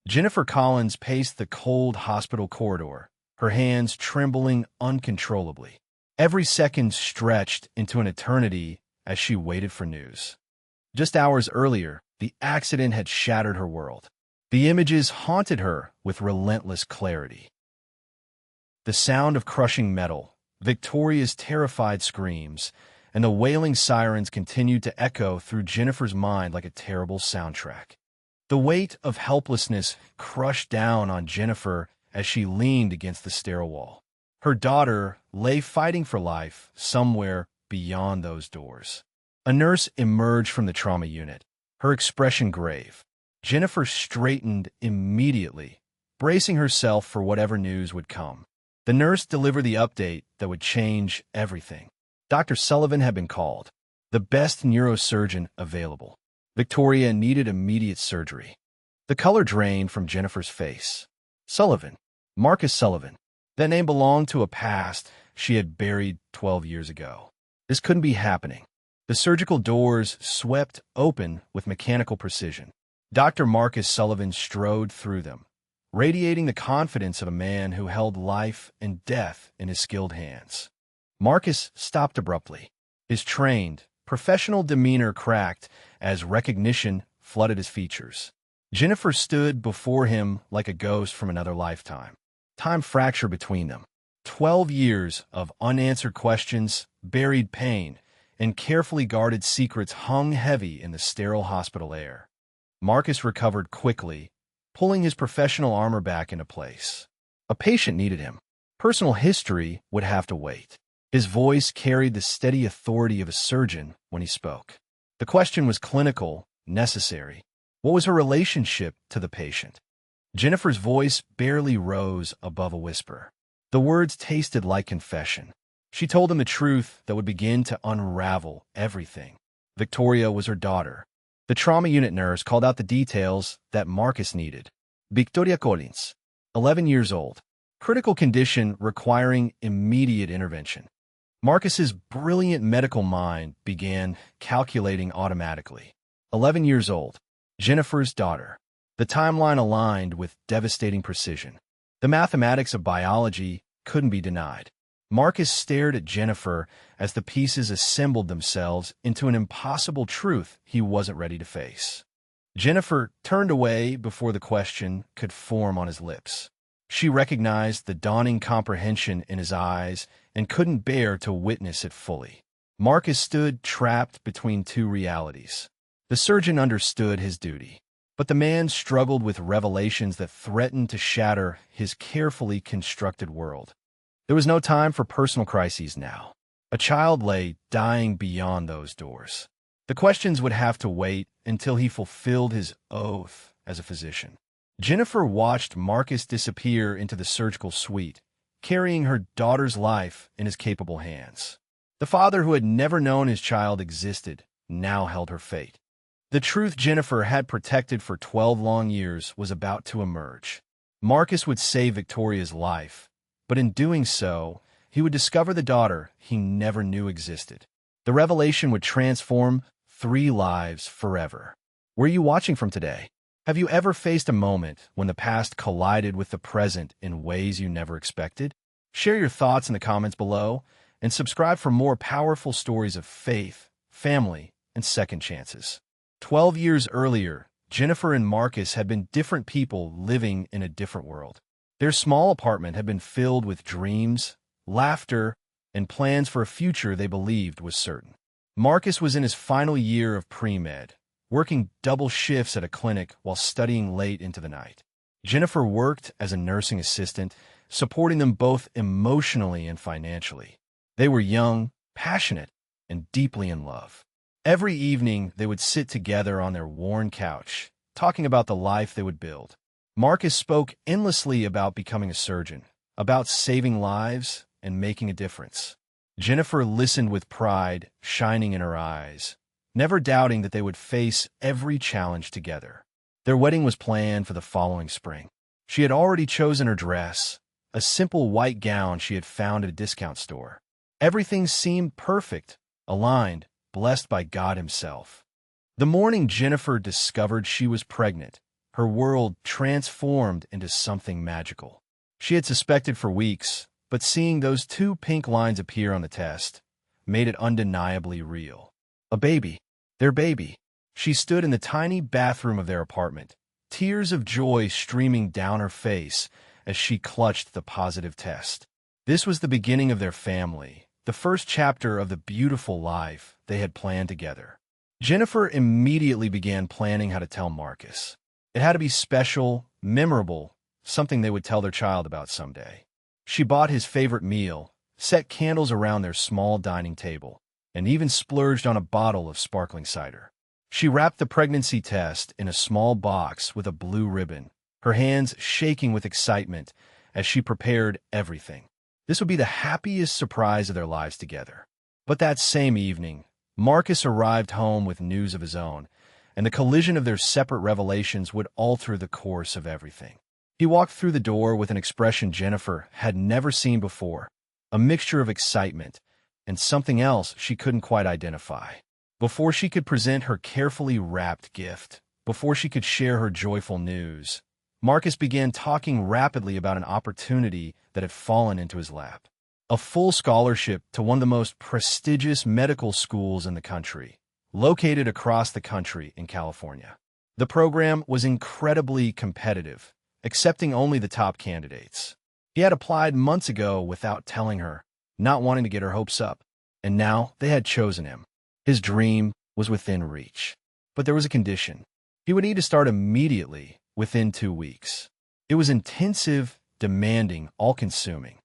Jennifer Collins paced the cold hospital corridor, her hands trembling uncontrollably. Every second stretched into an eternity as she waited for news. Just hours earlier, the accident had shattered her world. The images haunted her with relentless clarity. The sound of crushing metal, Victoria's terrified screams, and the wailing sirens continued to echo through Jennifer's mind like a terrible soundtrack. The weight of helplessness crushed down on Jennifer as she leaned against the stair wall. Her daughter lay fighting for life somewhere beyond those doors. A nurse emerged from the trauma unit, her expression grave. Jennifer straightened immediately, bracing herself for whatever news would come. The nurse delivered the update that would change everything. Dr. Sullivan had been called, the best neurosurgeon available. Victoria needed immediate surgery. The color drained from Jennifer's face. Sullivan, Marcus Sullivan. That name belonged to a past she had buried 12 years ago. This couldn't be happening. The surgical doors swept open with mechanical precision. Dr. Marcus Sullivan strode through them, radiating the confidence of a man who held life and death in his skilled hands. Marcus stopped abruptly. His trained, professional demeanor cracked as recognition flooded his features. Jennifer stood before him like a ghost from another lifetime. Time fractured between them. 12 years of unanswered questions, buried pain, and carefully guarded secrets hung heavy in the sterile hospital air. Marcus recovered quickly, pulling his professional armor back into place. A patient needed him. Personal history would have to wait. His voice carried the steady authority of a surgeon when he spoke. The question was clinical, necessary. What was her relationship to the patient? Jennifer's voice barely rose above a whisper. The words tasted like confession. She told him the truth that would begin to unravel everything. Victoria was her daughter. The trauma unit nurse called out the details that Marcus needed. Victoria Collins, 11 years old. Critical condition requiring immediate intervention. Marcus's brilliant medical mind began calculating automatically. 11 years old. Jennifer's daughter. The timeline aligned with devastating precision. The mathematics of biology couldn't be denied. Marcus stared at Jennifer as the pieces assembled themselves into an impossible truth he wasn't ready to face. Jennifer turned away before the question could form on his lips. She recognized the dawning comprehension in his eyes and couldn't bear to witness it fully. Marcus stood trapped between two realities. The surgeon understood his duty, but the man struggled with revelations that threatened to shatter his carefully constructed world. There was no time for personal crises now. A child lay dying beyond those doors. The questions would have to wait until he fulfilled his oath as a physician. Jennifer watched Marcus disappear into the surgical suite, carrying her daughter's life in his capable hands. The father who had never known his child existed now held her fate. The truth Jennifer had protected for 12 long years was about to emerge. Marcus would save Victoria's life, but in doing so, he would discover the daughter he never knew existed. The revelation would transform 3 lives forever. Where are you watching from today? Have you ever faced a moment when the past collided with the present in ways you never expected? Share your thoughts in the comments below, and subscribe for more powerful stories of faith, family, and second chances. 12 years earlier, Jennifer and Marcus had been different people living in a different world. Their small apartment had been filled with dreams, laughter, and plans for a future they believed was certain. Marcus was in his final year of pre-med, working double shifts at a clinic while studying late into the night. Jennifer worked as a nursing assistant, supporting them both emotionally and financially. They were young, passionate, and deeply in love. Every evening, they would sit together on their worn couch, talking about the life they would build. Marcus spoke endlessly about becoming a surgeon, about saving lives and making a difference. Jennifer listened with pride shining in her eyes, never doubting that they would face every challenge together. Their wedding was planned for the following spring. She had already chosen her dress, a simple white gown she had found at a discount store. Everything seemed perfect, aligned, blessed by God himself. The morning Jennifer discovered she was pregnant, her world transformed into something magical. She had suspected for weeks, but seeing those two pink lines appear on the test made it undeniably real. A baby. Their baby. She stood in the tiny bathroom of their apartment, tears of joy streaming down her face as she clutched the positive test. This was the beginning of their family, the first chapter of the beautiful life they had planned together. Jennifer immediately began planning how to tell Marcus. It had to be special, memorable, something they would tell their child about someday. She bought his favorite meal, set candles around their small dining table, and even splurged on a bottle of sparkling cider. She wrapped the pregnancy test in a small box with a blue ribbon, her hands shaking with excitement as she prepared everything. This would be the happiest surprise of their lives together. But that same evening, Marcus arrived home with news of his own, and the collision of their separate revelations would alter the course of everything. He walked through the door with an expression Jennifer had never seen before, a mixture of excitement and something else she couldn't quite identify. Before she could present her carefully wrapped gift, before she could share her joyful news, Marcus began talking rapidly about an opportunity that had fallen into his lap. A full scholarship to one of the most prestigious medical schools in the country, located across the country in California. The program was incredibly competitive, accepting only the top candidates. He had applied months ago without telling her, not wanting to get her hopes up, and now they had chosen him. His dream was within reach. But there was a condition. He would need to start immediately, within 2 weeks. It was intensive, demanding, all-consuming.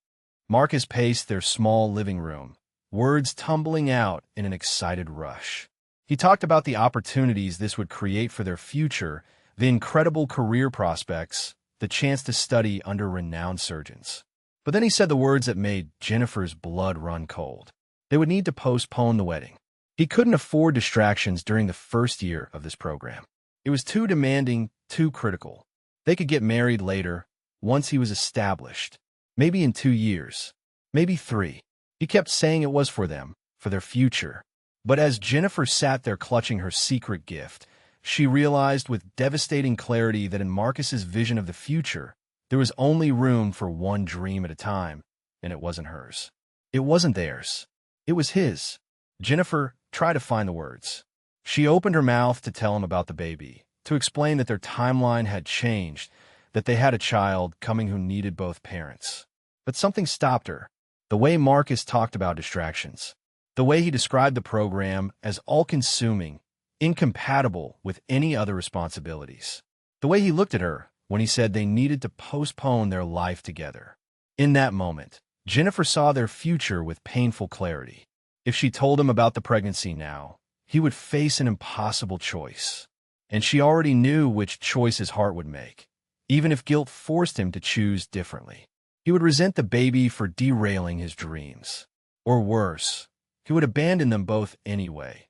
Marcus paced their small living room, words tumbling out in an excited rush. He talked about the opportunities this would create for their future, the incredible career prospects, the chance to study under renowned surgeons. But then he said the words that made Jennifer's blood run cold. They would need to postpone the wedding. He couldn't afford distractions during the first year of this program. It was too demanding, too critical. They could get married later, once he was established. Maybe in 2 years. Maybe 3. He kept saying it was for them, for their future. But as Jennifer sat there clutching her secret gift, she realized with devastating clarity that in Marcus's vision of the future, there was only room for one dream at a time, and it wasn't hers. It wasn't theirs. It was his. Jennifer tried to find the words. She opened her mouth to tell him about the baby, to explain that their timeline had changed, that they had a child coming who needed both parents. But something stopped her. The way Marcus talked about distractions. The way he described the program as all-consuming, incompatible with any other responsibilities. The way he looked at her when he said they needed to postpone their life together. In that moment, Jennifer saw their future with painful clarity. If she told him about the pregnancy now, he would face an impossible choice. And she already knew which choice his heart would make, even if guilt forced him to choose differently. He would resent the baby for derailing his dreams. Or worse, he would abandon them both anyway,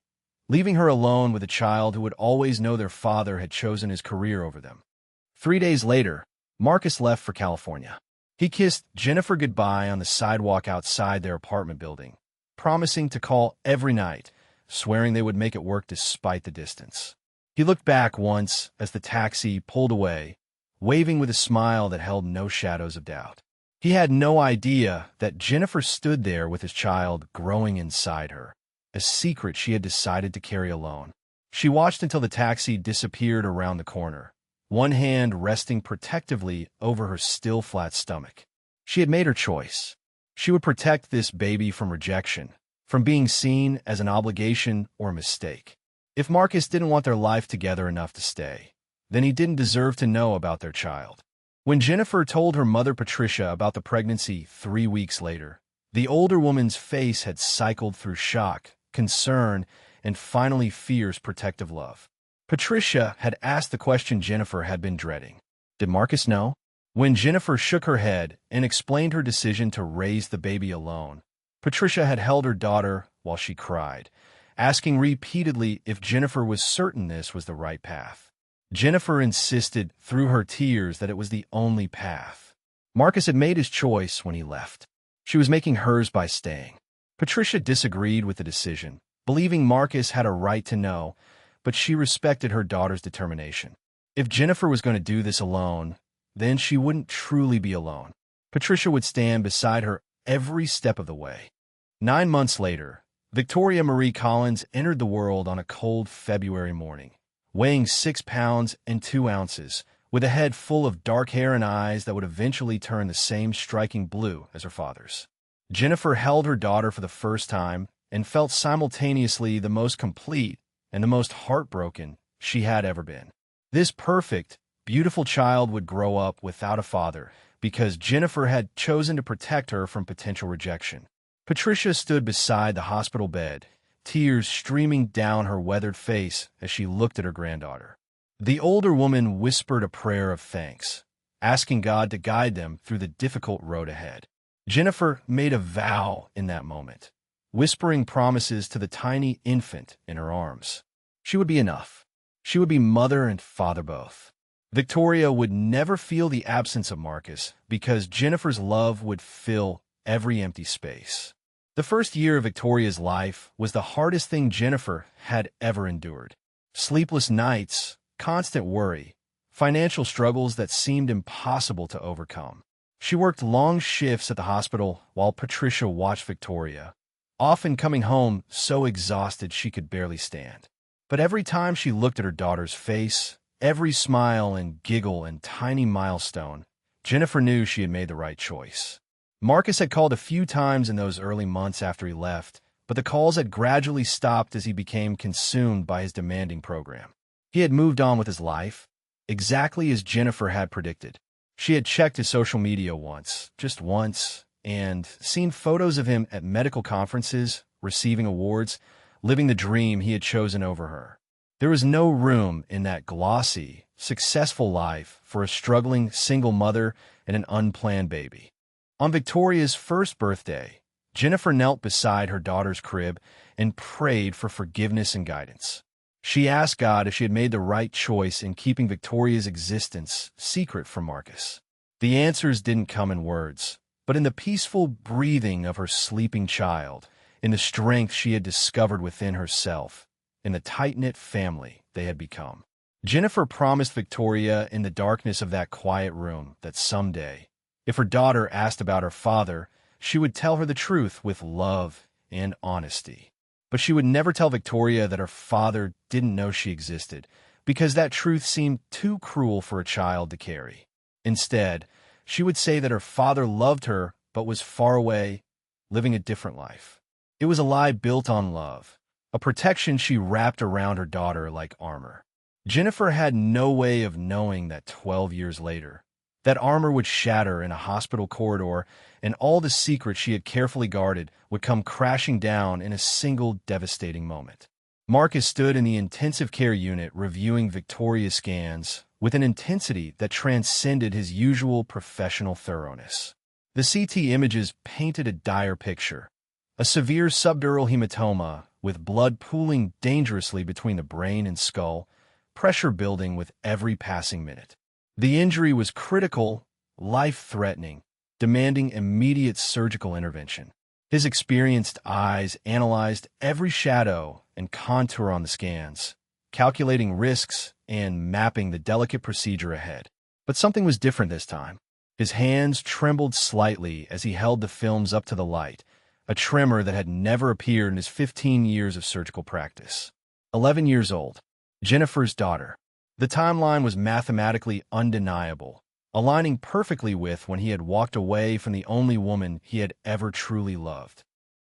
leaving her alone with a child who would always know their father had chosen his career over them. 3 days later, Marcus left for California. He kissed Jennifer goodbye on the sidewalk outside their apartment building, promising to call every night, swearing they would make it work despite the distance. He looked back once as the taxi pulled away, waving with a smile that held no shadows of doubt. He had no idea that Jennifer stood there with his child growing inside her, a secret she had decided to carry alone. She watched until the taxi disappeared around the corner, one hand resting protectively over her still flat stomach. She had made her choice. She would protect this baby from rejection, from being seen as an obligation or a mistake. If Marcus didn't want their life together enough to stay, then he didn't deserve to know about their child. When Jennifer told her mother Patricia about the pregnancy 3 weeks later, the older woman's face had cycled through shock, concern, and finally fierce protective love. Patricia had asked the question Jennifer had been dreading. Did Marcus know? When Jennifer shook her head and explained her decision to raise the baby alone, Patricia had held her daughter while she cried, asking repeatedly if Jennifer was certain this was the right path. Jennifer insisted through her tears that it was the only path. Marcus had made his choice when he left. She was making hers by staying. Patricia disagreed with the decision, believing Marcus had a right to know, but she respected her daughter's determination. If Jennifer was going to do this alone, then she wouldn't truly be alone. Patricia would stand beside her every step of the way. 9 months later, Victoria Marie Collins entered the world on a cold February morning, weighing 6 pounds and 2 ounces, with a head full of dark hair and eyes that would eventually turn the same striking blue as her father's. Jennifer held her daughter for the first time and felt simultaneously the most complete and the most heartbroken she had ever been. This perfect, beautiful child would grow up without a father because Jennifer had chosen to protect her from potential rejection. Patricia stood beside the hospital bed, tears streaming down her weathered face as she looked at her granddaughter. The older woman whispered a prayer of thanks, asking God to guide them through the difficult road ahead. Jennifer made a vow in that moment, whispering promises to the tiny infant in her arms. She would be enough. She would be mother and father both. Victoria would never feel the absence of Marcus because Jennifer's love would fill every empty space. The first year of Victoria's life was the hardest thing Jennifer had ever endured. Sleepless nights, constant worry, financial struggles that seemed impossible to overcome. She worked long shifts at the hospital while Patricia watched Victoria, often coming home so exhausted she could barely stand. But every time she looked at her daughter's face, every smile and giggle and tiny milestone, Jennifer knew she had made the right choice. Marcus had called a few times in those early months after he left, but the calls had gradually stopped as he became consumed by his demanding program. He had moved on with his life, exactly as Jennifer had predicted. She had checked his social media once, just once, and seen photos of him at medical conferences, receiving awards, living the dream he had chosen over her. There was no room in that glossy, successful life for a struggling single mother and an unplanned baby. On Victoria's first birthday, Jennifer knelt beside her daughter's crib and prayed for forgiveness and guidance. She asked God if she had made the right choice in keeping Victoria's existence secret from Marcus. The answers didn't come in words, but in the peaceful breathing of her sleeping child, in the strength she had discovered within herself, in the tight-knit family they had become. Jennifer promised Victoria in the darkness of that quiet room that someday, if her daughter asked about her father, she would tell her the truth with love and honesty. But she would never tell Victoria that her father didn't know she existed, because that truth seemed too cruel for a child to carry. Instead, she would say that her father loved her but was far away, living a different life. It was a lie built on love, a protection she wrapped around her daughter like armor. Jennifer had no way of knowing that 12 years later, that armor would shatter in a hospital corridor, and all the secrets she had carefully guarded would come crashing down in a single devastating moment. Marcus stood in the intensive care unit reviewing Victoria's scans with an intensity that transcended his usual professional thoroughness. The CT images painted a dire picture: a severe subdural hematoma with blood pooling dangerously between the brain and skull, pressure building with every passing minute. The injury was critical, life-threatening, demanding immediate surgical intervention. His experienced eyes analyzed every shadow and contour on the scans, calculating risks and mapping the delicate procedure ahead. But something was different this time. His hands trembled slightly as he held the films up to the light, a tremor that had never appeared in his 15 years of surgical practice. 11 years old, Jennifer's daughter. The timeline was mathematically undeniable, aligning perfectly with when he had walked away from the only woman he had ever truly loved.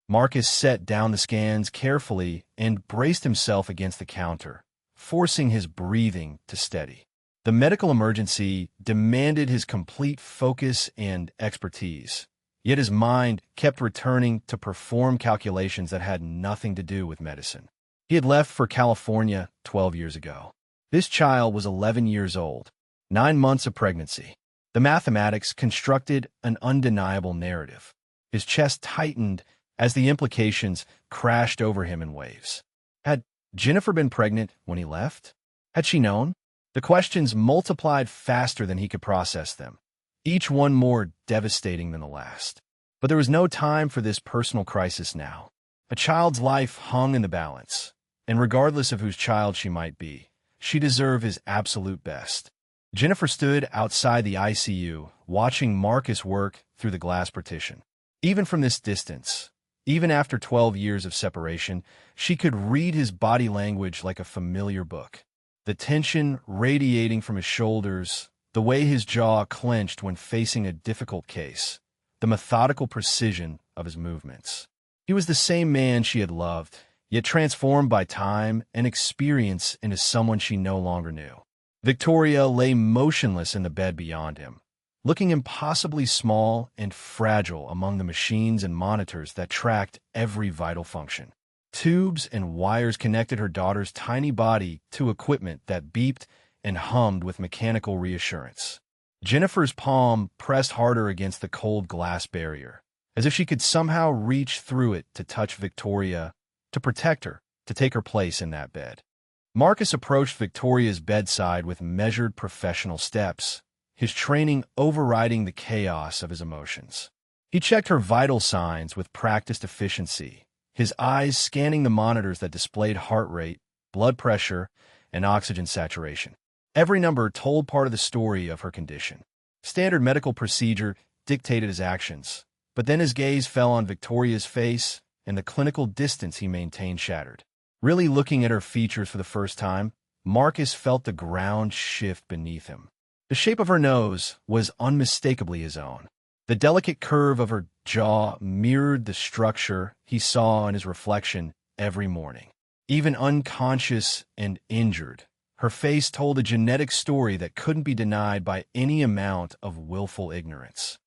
Marcus set down the scans carefully and braced himself against the counter, forcing his breathing to steady. The medical emergency demanded his complete focus and expertise, yet his mind kept returning to perform calculations that had nothing to do with medicine. He had left for California 12 years ago. This child was 11 years old, 9 months of pregnancy. The mathematics constructed an undeniable narrative. His chest tightened as the implications crashed over him in waves. Had Jennifer been pregnant when he left? Had she known? The questions multiplied faster than he could process them, each one more devastating than the last. But there was no time for this personal crisis now. A child's life hung in the balance, and regardless of whose child she might be, She deserved his absolute best. Jennifer stood outside the ICU, watching Marcus work through the glass partition. Even from this distance, even after 12 years of separation, she could read his body language like a familiar book. The tension radiating from his shoulders, the way his jaw clenched when facing a difficult case, the methodical precision of his movements. He was the same man she had loved, yet transformed by time and experience into someone she no longer knew. Victoria lay motionless in the bed beyond him, looking impossibly small and fragile among the machines and monitors that tracked every vital function. Tubes and wires connected her daughter's tiny body to equipment that beeped and hummed with mechanical reassurance. Jennifer's palm pressed harder against the cold glass barrier, as if she could somehow reach through it to touch Victoria, to protect her, to take her place in that bed. Marcus approached Victoria's bedside with measured professional steps, his training overriding the chaos of his emotions. He checked her vital signs with practiced efficiency, his eyes scanning the monitors that displayed heart rate, blood pressure, and oxygen saturation. Every number told part of the story of her condition. Standard medical procedure dictated his actions, but then his gaze fell on Victoria's face, and the clinical distance he maintained shattered. Really looking at her features for the first time, Marcus felt the ground shift beneath him. The shape of her nose was unmistakably his own. The delicate curve of her jaw mirrored the structure he saw in his reflection every morning. Even unconscious and injured, her face told a genetic story that couldn't be denied by any amount of willful ignorance.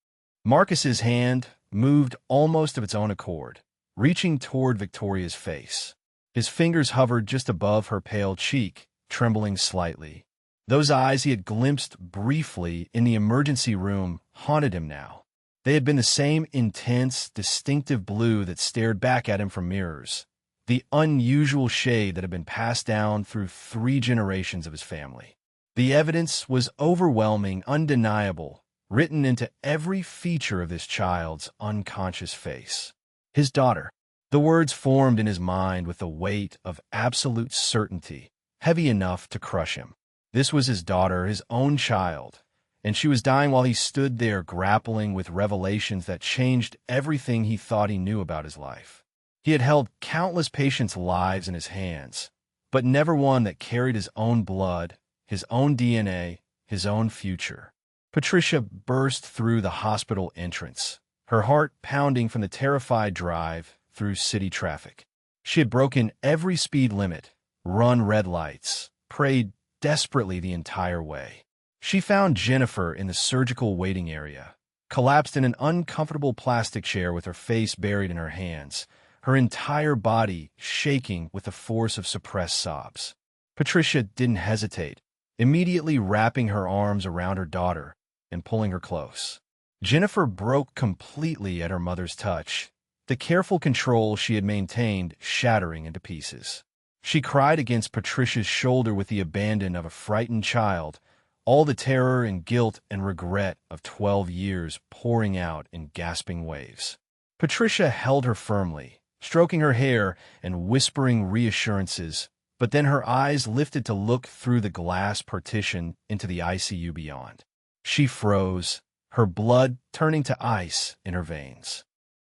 Marcus's hand moved almost of its own accord, reaching toward Victoria's face. His fingers hovered just above her pale cheek, trembling slightly. Those eyes he had glimpsed briefly in the emergency room haunted him now. They had been the same intense, distinctive blue that stared back at him from mirrors, the unusual shade that had been passed down through 3 generations of his family. The evidence was overwhelming, undeniable, written into every feature of this child's unconscious face. His daughter. The words formed in his mind with the weight of absolute certainty, heavy enough to crush him. This was his daughter, his own child, and she was dying while he stood there grappling with revelations that changed everything he thought he knew about his life. He had held countless patients' lives in his hands, but never one that carried his own blood, his own DNA, his own future. Patricia burst through the hospital entrance, her heart pounding from the terrified drive through city traffic. She had broken every speed limit, run red lights, prayed desperately the entire way. She found Jennifer in the surgical waiting area, collapsed in an uncomfortable plastic chair with her face buried in her hands, her entire body shaking with the force of suppressed sobs. Patricia didn't hesitate, immediately wrapping her arms around her daughter and pulling her close. Jennifer broke completely at her mother's touch, the careful control she had maintained shattering into pieces. She cried against Patricia's shoulder with the abandon of a frightened child, all the terror and guilt and regret of 12 years pouring out in gasping waves. Patricia held her firmly, stroking her hair and whispering reassurances, but then her eyes lifted to look through the glass partition into the ICU beyond. She froze, her blood turning to ice in her veins.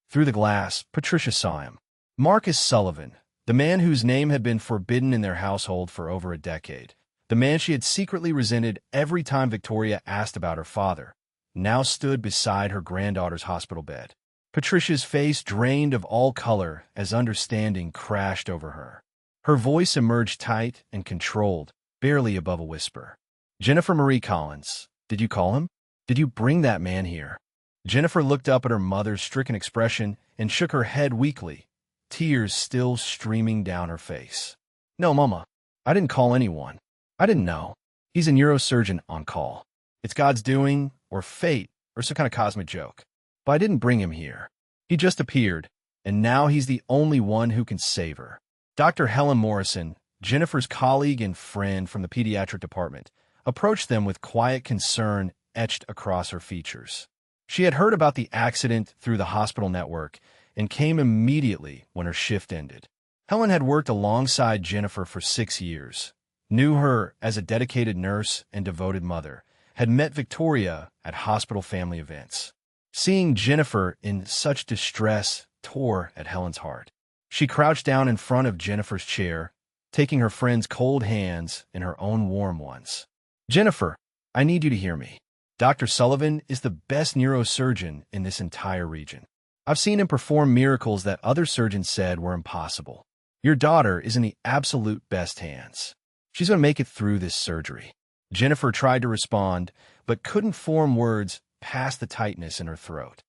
Through the glass, Patricia saw him. Marcus Sullivan, the man whose name had been forbidden in their household for over a decade, the man she had secretly resented every time Victoria asked about her father, now stood beside her granddaughter's hospital bed. Patricia's face drained of all color as understanding crashed over her. Her voice emerged tight and controlled, barely above a whisper. "Jennifer Marie Collins, did you call him? Did you bring that man here?" Jennifer looked up at her mother's stricken expression and shook her head weakly, tears still streaming down her face. "No, Mama, I didn't call anyone. I didn't know. He's a neurosurgeon on call. It's God's doing, or fate, or some kind of cosmic joke. But I didn't bring him here. He just appeared, and now he's the only one who can save her." Dr. Helen Morrison, Jennifer's colleague and friend from the pediatric department, approached them with quiet concern etched across her features. She had heard about the accident through the hospital network and came immediately when her shift ended. Helen had worked alongside Jennifer for 6 years, knew her as a dedicated nurse and devoted mother, had met Victoria at hospital family events. Seeing Jennifer in such distress tore at Helen's heart. She crouched down in front of Jennifer's chair, taking her friend's cold hands in her own warm ones. "Jennifer, I need you to hear me. Dr. Sullivan is the best neurosurgeon in this entire region. I've seen him perform miracles that other surgeons said were impossible. Your daughter is in the absolute best hands. She's going to make it through this surgery." Jennifer tried to respond, but couldn't form words past the tightness in her throat.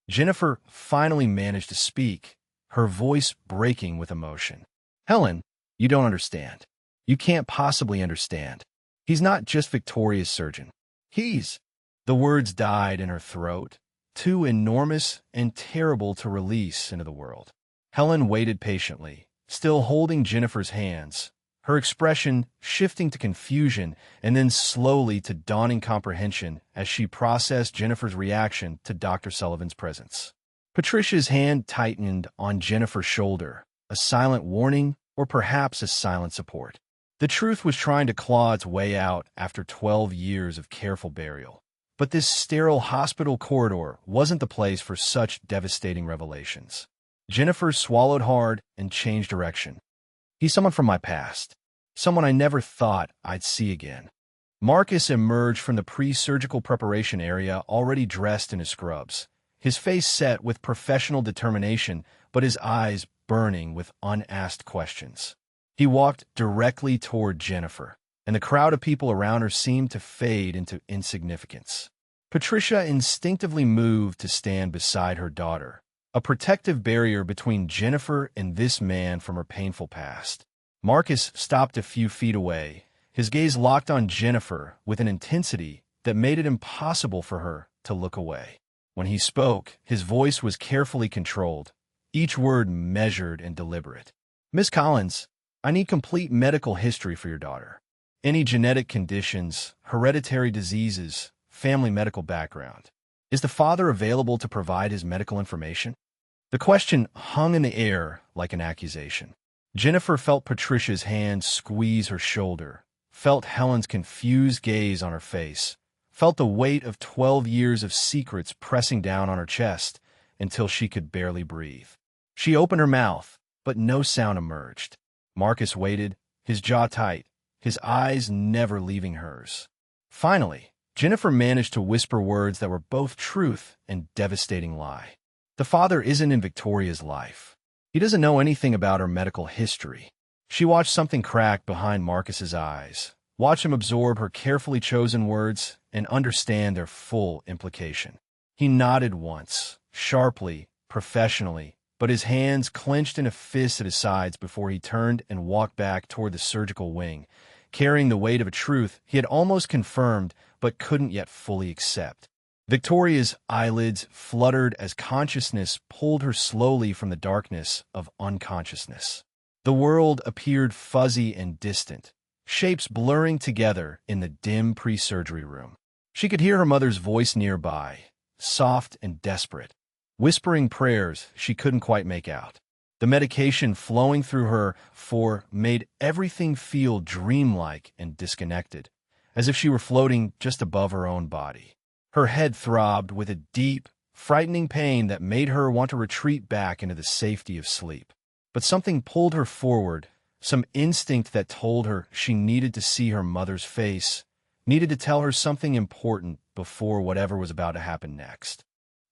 Jennifer finally managed to speak, her voice breaking with emotion. "Helen, you don't understand. You can't possibly understand. He's not just Victoria's surgeon. He's—" The words died in her throat, too enormous and terrible to release into the world. Helen waited patiently, still holding Jennifer's hands, her expression shifting to confusion and then slowly to dawning comprehension as she processed Jennifer's reaction to Dr. Sullivan's presence. Patricia's hand tightened on Jennifer's shoulder, a silent warning or perhaps a silent support. The truth was trying to claw its way out after 12 years of careful burial. But this sterile hospital corridor wasn't the place for such devastating revelations. Jennifer swallowed hard and changed direction. "He's someone from my past. Someone I never thought I'd see again." Marcus emerged from the pre-surgical preparation area already dressed in his scrubs, his face set with professional determination, but his eyes burning with unasked questions. He walked directly toward Jennifer, and the crowd of people around her seemed to fade into insignificance. Patricia instinctively moved to stand beside her daughter, a protective barrier between Jennifer and this man from her painful past. Marcus stopped a few feet away, his gaze locked on Jennifer with an intensity that made it impossible for her to look away. When he spoke, his voice was carefully controlled, each word measured and deliberate. "Miss Collins, I need complete medical history for your daughter. Any genetic conditions, hereditary diseases, family medical background. Is the father available to provide his medical information?" The question hung in the air like an accusation. Jennifer felt Patricia's hand squeeze her shoulder, felt Helen's confused gaze on her face, felt the weight of 12 years of secrets pressing down on her chest until she could barely breathe. She opened her mouth, but no sound emerged. Marcus waited, his jaw tight, his eyes never leaving hers. Finally, Jennifer managed to whisper words that were both truth and devastating lie. "The father isn't in Victoria's life. He doesn't know anything about her medical history." She watched something crack behind Marcus's eyes, watched him absorb her carefully chosen words and understand their full implication. He nodded once, sharply, professionally, but his hands clenched in a fist at his sides before he turned and walked back toward the surgical wing, carrying the weight of a truth he had almost confirmed but couldn't yet fully accept. Victoria's eyelids fluttered as consciousness pulled her slowly from the darkness of unconsciousness. The world appeared fuzzy and distant, shapes blurring together in the dim pre-surgery room. She could hear her mother's voice nearby, soft and desperate, whispering prayers she couldn't quite make out. The medication flowing through her made everything feel dreamlike and disconnected, as if she were floating just above her own body. Her head throbbed with a deep, frightening pain that made her want to retreat back into the safety of sleep. But something pulled her forward, some instinct that told her she needed to see her mother's face, needed to tell her something important before whatever was about to happen next.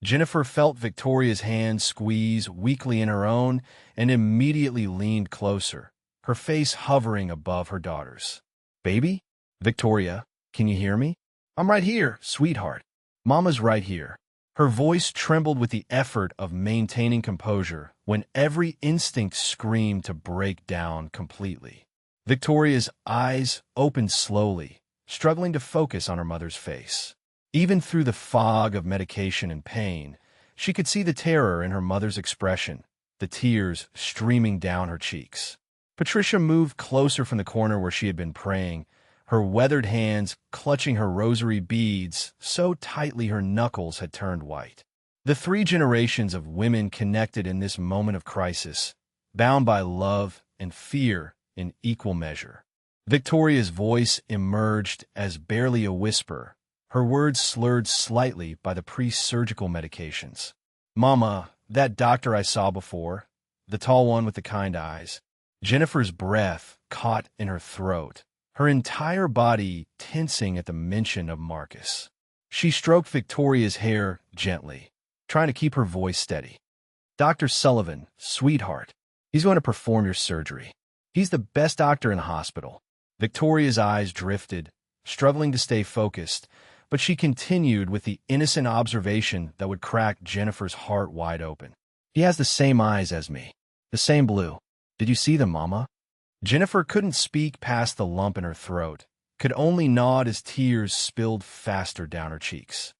Jennifer felt Victoria's hand squeeze weakly in her own and immediately leaned closer, her face hovering above her daughter's. "Baby? Victoria, can you hear me? I'm right here, sweetheart. Mama's right here." Her voice trembled with the effort of maintaining composure when every instinct screamed to break down completely. Victoria's eyes opened slowly, struggling to focus on her mother's face. Even through the fog of medication and pain, she could see the terror in her mother's expression, the tears streaming down her cheeks. Patricia moved closer from the corner where she had been praying, her weathered hands clutching her rosary beads so tightly her knuckles had turned white. The 3 generations of women connected in this moment of crisis, bound by love and fear in equal measure. Victoria's voice emerged as barely a whisper, her words slurred slightly by the pre-surgical medications. "Mama, that doctor I saw before, the tall one with the kind eyes." Jennifer's breath caught in her throat, her entire body tensing at the mention of Marcus. She stroked Victoria's hair gently, trying to keep her voice steady. "Dr. Sullivan, sweetheart, he's going to perform your surgery. He's the best doctor in the hospital." Victoria's eyes drifted, struggling to stay focused, but she continued with the innocent observation that would crack Jennifer's heart wide open. "He has the same eyes as me, the same blue. Did you see them, Mama?" Jennifer couldn't speak past the lump in her throat, could only nod as tears spilled faster down her cheeks.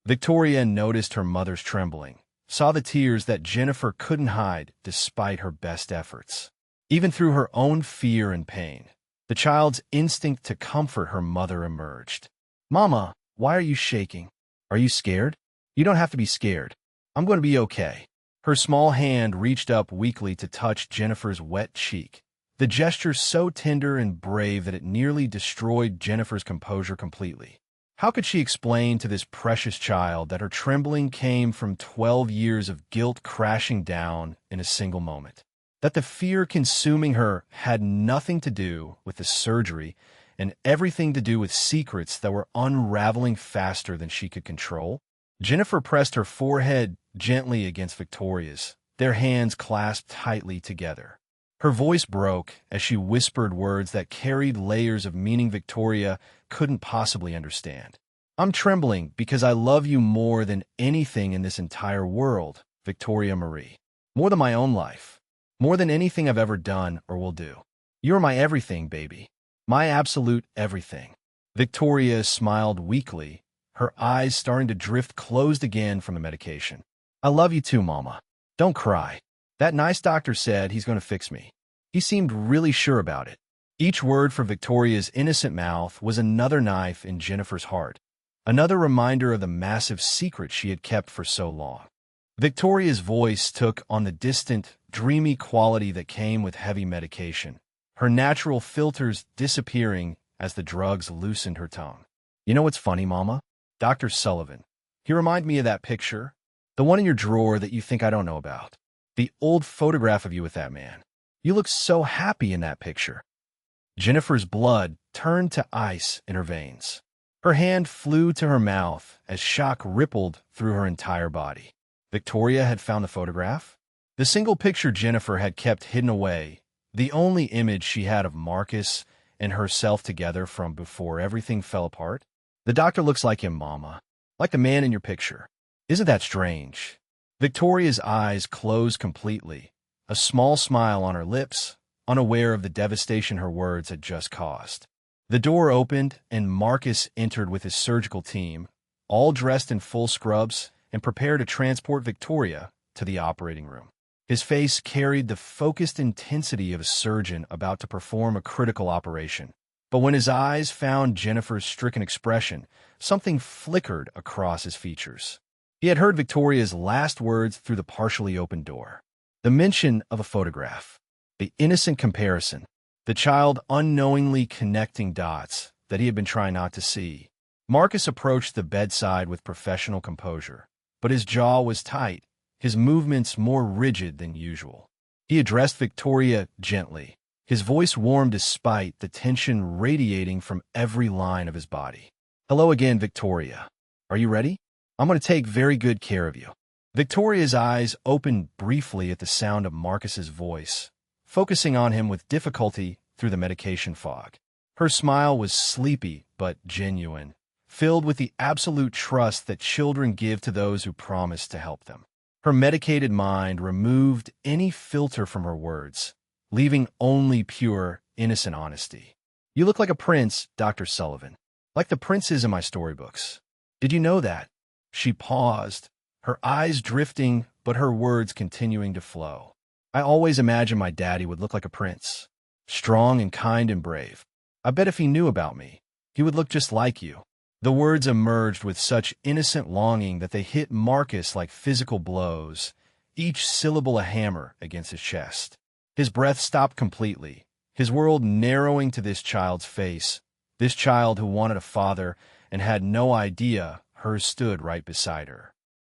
Victoria noticed her mother's trembling, saw the tears that Jennifer couldn't hide despite her best efforts. Even through her own fear and pain, the child's instinct to comfort her mother emerged. "Mama, why are you shaking? Are you scared? You don't have to be scared. I'm going to be okay." Her small hand reached up weakly to touch Jennifer's wet cheek, the gesture so tender and brave that it nearly destroyed Jennifer's composure completely. How could she explain to this precious child that her trembling came from 12 years of guilt crashing down in a single moment? That the fear consuming her had nothing to do with the surgery and everything to do with secrets that were unraveling faster than she could control? Jennifer pressed her forehead gently against Victoria's, their hands clasped tightly together. Her voice broke as she whispered words that carried layers of meaning Victoria couldn't possibly understand. "I'm trembling because I love you more than anything in this entire world, Victoria Marie. More than my own life. More than anything I've ever done or will do. You're my everything, baby. My absolute everything." Victoria smiled weakly, her eyes starting to drift closed again from the medication. "I love you too, Mama. Don't cry. That nice doctor said he's going to fix me. He seemed really sure about it." Each word from Victoria's innocent mouth was another knife in Jennifer's heart, another reminder of the massive secret she had kept for so long. Victoria's voice took on the distant, dreamy quality that came with heavy medication, her natural filters disappearing as the drugs loosened her tongue. "You know what's funny, Mama? Dr. Sullivan. He reminded me of that picture, the one in your drawer that you think I don't know about. The old photograph of you with that man. You look so happy in that picture." Jennifer's blood turned to ice in her veins. Her hand flew to her mouth as shock rippled through her entire body. Victoria had found the photograph? The single picture Jennifer had kept hidden away, the only image she had of Marcus and herself together from before everything fell apart? "The doctor looks like him, Mama. Like the man in your picture. Isn't that strange?" Victoria's eyes closed completely, a small smile on her lips, unaware of the devastation her words had just caused. The door opened and Marcus entered with his surgical team, all dressed in full scrubs and prepared to transport Victoria to the operating room. His face carried the focused intensity of a surgeon about to perform a critical operation. But when his eyes found Jennifer's stricken expression, something flickered across his features. He had heard Victoria's last words through the partially open door. The mention of a photograph. The innocent comparison. The child unknowingly connecting dots that he had been trying not to see. Marcus approached the bedside with professional composure, but his jaw was tight, his movements more rigid than usual. He addressed Victoria gently, his voice warm despite the tension radiating from every line of his body. "Hello again, Victoria. Are you ready? I'm going to take very good care of you." Victoria's eyes opened briefly at the sound of Marcus's voice, focusing on him with difficulty through the medication fog. Her smile was sleepy but genuine, filled with the absolute trust that children give to those who promise to help them. Her medicated mind removed any filter from her words, leaving only pure, innocent honesty. "You look like a prince, Dr. Sullivan, like the princes in my storybooks. Did you know that?" She paused, her eyes drifting but her words continuing to flow. "I always imagined my daddy would look like a prince, strong and kind and brave. I bet if he knew about me, he would look just like you." The words emerged with such innocent longing that they hit Marcus like physical blows, each syllable a hammer against his chest. His breath stopped completely, his world narrowing to this child's face, this child who wanted a father and had no idea hers stood right beside her.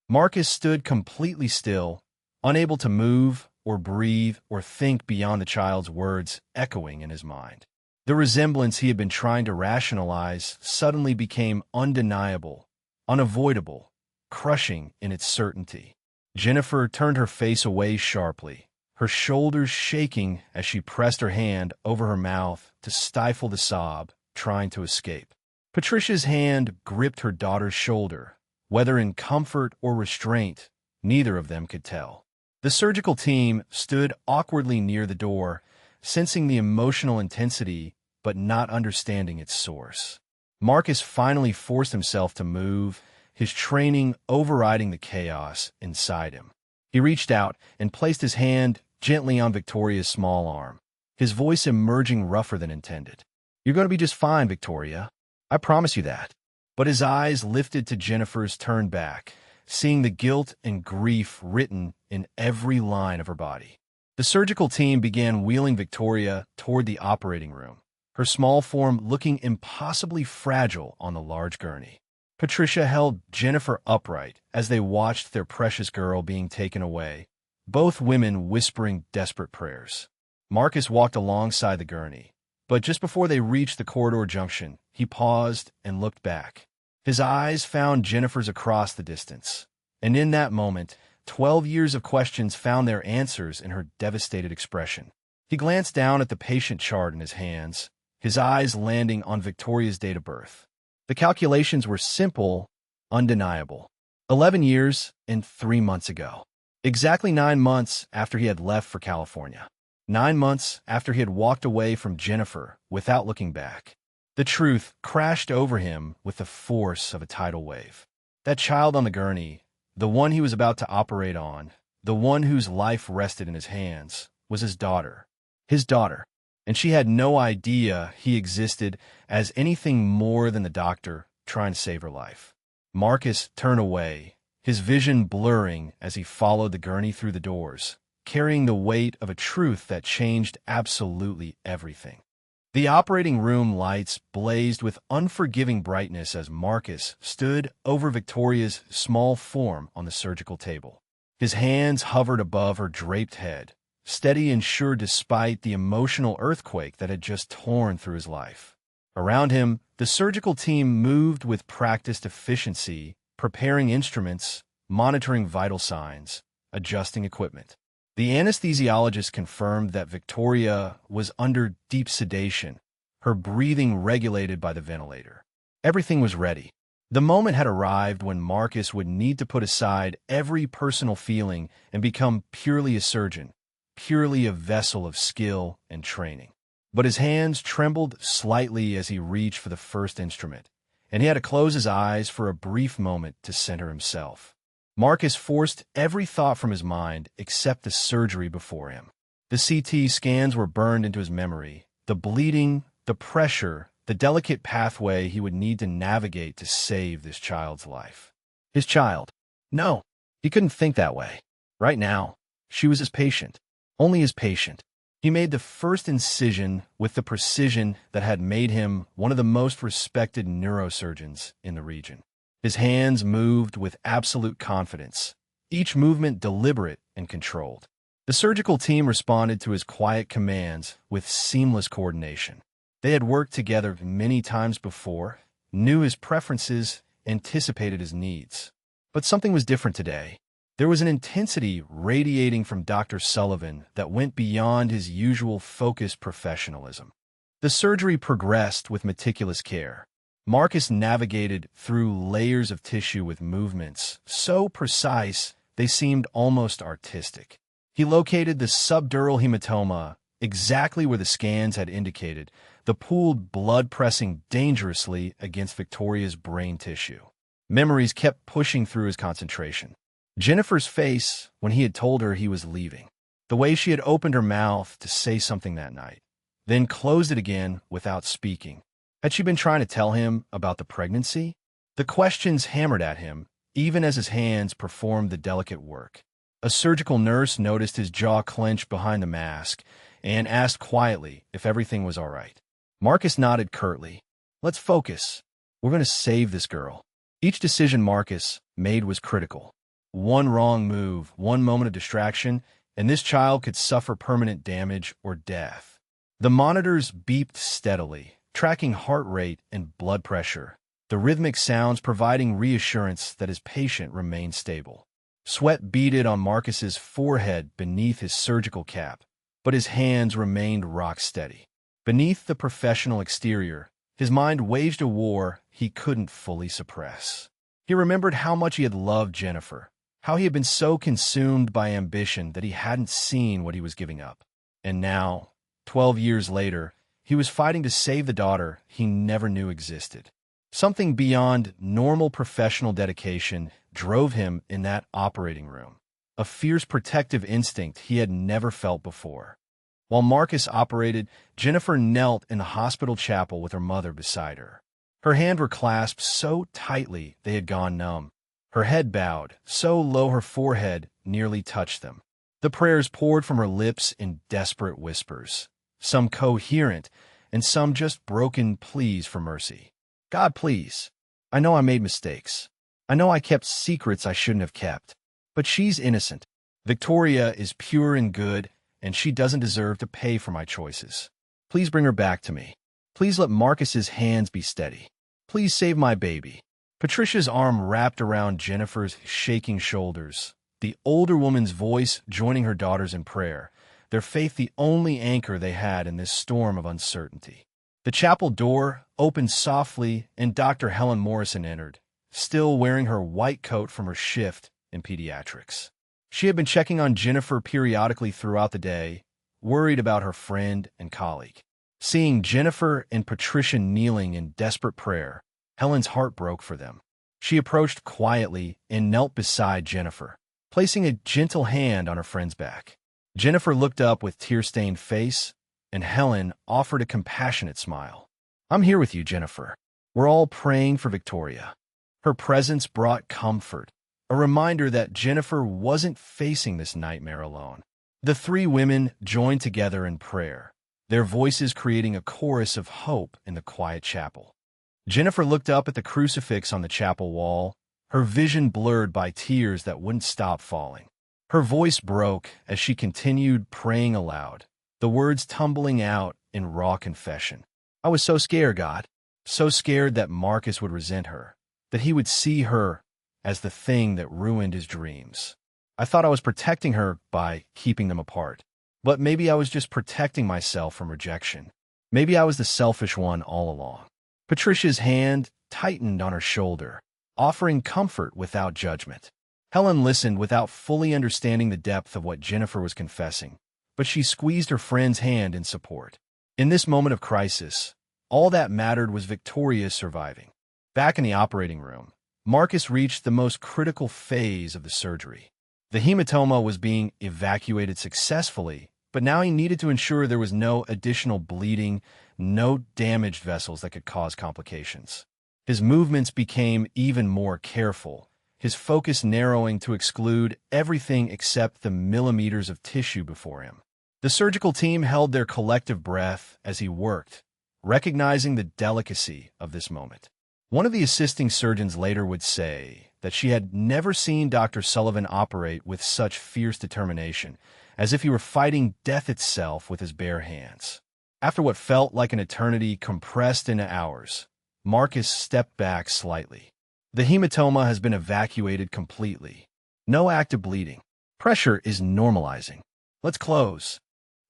Marcus stood completely still, unable to move or breathe or think beyond the child's words echoing in his mind. The resemblance he had been trying to rationalize suddenly became undeniable, unavoidable, crushing in its certainty. Jennifer turned her face away sharply, her shoulders shaking as she pressed her hand over her mouth to stifle the sob, trying to escape. Patricia's hand gripped her daughter's shoulder, whether in comfort or restraint, neither of them could tell. The surgical team stood awkwardly near the door, sensing the emotional intensity but not understanding its source. Marcus finally forced himself to move, his training overriding the chaos inside him. He reached out and placed his hand gently on Victoria's small arm, his voice emerging rougher than intended. "You're going to be just fine, Victoria. I promise you that." But his eyes lifted to Jennifer's turned back, seeing the guilt and grief written in every line of her body. The surgical team began wheeling Victoria toward the operating room, her small form looking impossibly fragile on the large gurney. Patricia held Jennifer upright as they watched their precious girl being taken away, both women whispering desperate prayers. Marcus walked alongside the gurney, but just before they reached the corridor junction, he paused and looked back. His eyes found Jennifer's across the distance, and in that moment, 12 years of questions found their answers in her devastated expression. He glanced down at the patient chart in his hands, his eyes landing on Victoria's date of birth. The calculations were simple, undeniable. 11 years and 3 months ago. Exactly 9 months after he had left for California. 9 months after he had walked away from Jennifer without looking back. The truth crashed over him with the force of a tidal wave. That child on the gurney, the one he was about to operate on, the one whose life rested in his hands, was his daughter. His daughter. And she had no idea he existed as anything more than the doctor trying to save her life. Marcus turned away, his vision blurring as he followed the gurney through the doors, carrying the weight of a truth that changed absolutely everything. The operating room lights blazed with unforgiving brightness as Marcus stood over Victoria's small form on the surgical table. His hands hovered above her draped head, steady and sure despite the emotional earthquake that had just torn through his life. Around him, the surgical team moved with practiced efficiency, preparing instruments, monitoring vital signs, adjusting equipment. The anesthesiologist confirmed that Victoria was under deep sedation, her breathing regulated by the ventilator. Everything was ready. The moment had arrived when Marcus would need to put aside every personal feeling and become purely a surgeon, purely a vessel of skill and training. But his hands trembled slightly as he reached for the first instrument, and he had to close his eyes for a brief moment to center himself. Marcus forced every thought from his mind except the surgery before him. The CT scans were burned into his memory, the bleeding, the pressure, the delicate pathway he would need to navigate to save this child's life. His child. No, he couldn't think that way. Right now, she was his patient. Only his patient. He made the first incision with the precision that had made him one of the most respected neurosurgeons in the region. His hands moved with absolute confidence, each movement deliberate and controlled. The surgical team responded to his quiet commands with seamless coordination. They had worked together many times before, knew his preferences, anticipated his needs. But something was different today. There was an intensity radiating from Dr. Sullivan that went beyond his usual focused professionalism. The surgery progressed with meticulous care. Marcus navigated through layers of tissue with movements so precise they seemed almost artistic. He located the subdural hematoma exactly where the scans had indicated, the pooled blood pressing dangerously against Victoria's brain tissue. Memories kept pushing through his concentration. Jennifer's face when he had told her he was leaving. The way she had opened her mouth to say something that night, then closed it again without speaking. Had she been trying to tell him about the pregnancy? The questions hammered at him, even as his hands performed the delicate work. A surgical nurse noticed his jaw clench behind the mask, and asked quietly if everything was all right. Marcus nodded curtly. "Let's focus. We're going to save this girl." Each decision Marcus made was critical. One wrong move, one moment of distraction, and this child could suffer permanent damage or death. The monitors beeped steadily, tracking heart rate and blood pressure, the rhythmic sounds providing reassurance that his patient remained stable. Sweat beaded on Marcus's forehead beneath his surgical cap, but his hands remained rock steady. Beneath the professional exterior, his mind waged a war he couldn't fully suppress. He remembered how much he had loved Jennifer, how he had been so consumed by ambition that he hadn't seen what he was giving up. And now, 12 years later, he was fighting to save the daughter he never knew existed. Something beyond normal professional dedication drove him in that operating room, a fierce protective instinct he had never felt before. While Marcus operated, Jennifer knelt in the hospital chapel with her mother beside her. Her hands were clasped so tightly they had gone numb. Her head bowed, so low her forehead nearly touched them. The prayers poured from her lips in desperate whispers, some coherent and some just broken pleas for mercy. "God, please. I know I made mistakes. I know I kept secrets I shouldn't have kept. But she's innocent. Victoria is pure and good, and she doesn't deserve to pay for my choices. Please bring her back to me. Please let Marcus's hands be steady. Please save my baby." Patricia's arm wrapped around Jennifer's shaking shoulders, the older woman's voice joining her daughters in prayer, their faith the only anchor they had in this storm of uncertainty. The chapel door opened softly, and Dr. Helen Morrison entered, still wearing her white coat from her shift in pediatrics. She had been checking on Jennifer periodically throughout the day, worried about her friend and colleague. Seeing Jennifer and Patricia kneeling in desperate prayer, Helen's heart broke for them. She approached quietly and knelt beside Jennifer, placing a gentle hand on her friend's back. Jennifer looked up with tear-stained face, and Helen offered a compassionate smile. "I'm here with you, Jennifer. We're all praying for Victoria." Her presence brought comfort, a reminder that Jennifer wasn't facing this nightmare alone. The three women joined together in prayer, their voices creating a chorus of hope in the quiet chapel. Jennifer looked up at the crucifix on the chapel wall, her vision blurred by tears that wouldn't stop falling. Her voice broke as she continued praying aloud, the words tumbling out in raw confession. "I was so scared, God, so scared that Marcus would resent her, that he would see her as the thing that ruined his dreams. I thought I was protecting her by keeping them apart. But maybe I was just protecting myself from rejection. Maybe I was the selfish one all along." Patricia's hand tightened on her shoulder, offering comfort without judgment. Helen listened without fully understanding the depth of what Jennifer was confessing, but she squeezed her friend's hand in support. In this moment of crisis, all that mattered was Victoria surviving. Back in the operating room, Marcus reached the most critical phase of the surgery. The hematoma was being evacuated successfully, but now he needed to ensure there was no additional bleeding, no damaged vessels that could cause complications. His movements became even more careful, his focus narrowing to exclude everything except the millimeters of tissue before him. The surgical team held their collective breath as he worked, recognizing the delicacy of this moment. One of the assisting surgeons later would say that she had never seen Dr. Sullivan operate with such fierce determination, as if he were fighting death itself with his bare hands. After what felt like an eternity compressed into hours, Marcus stepped back slightly. The hematoma has been evacuated completely. No active bleeding. Pressure is normalizing. Let's close.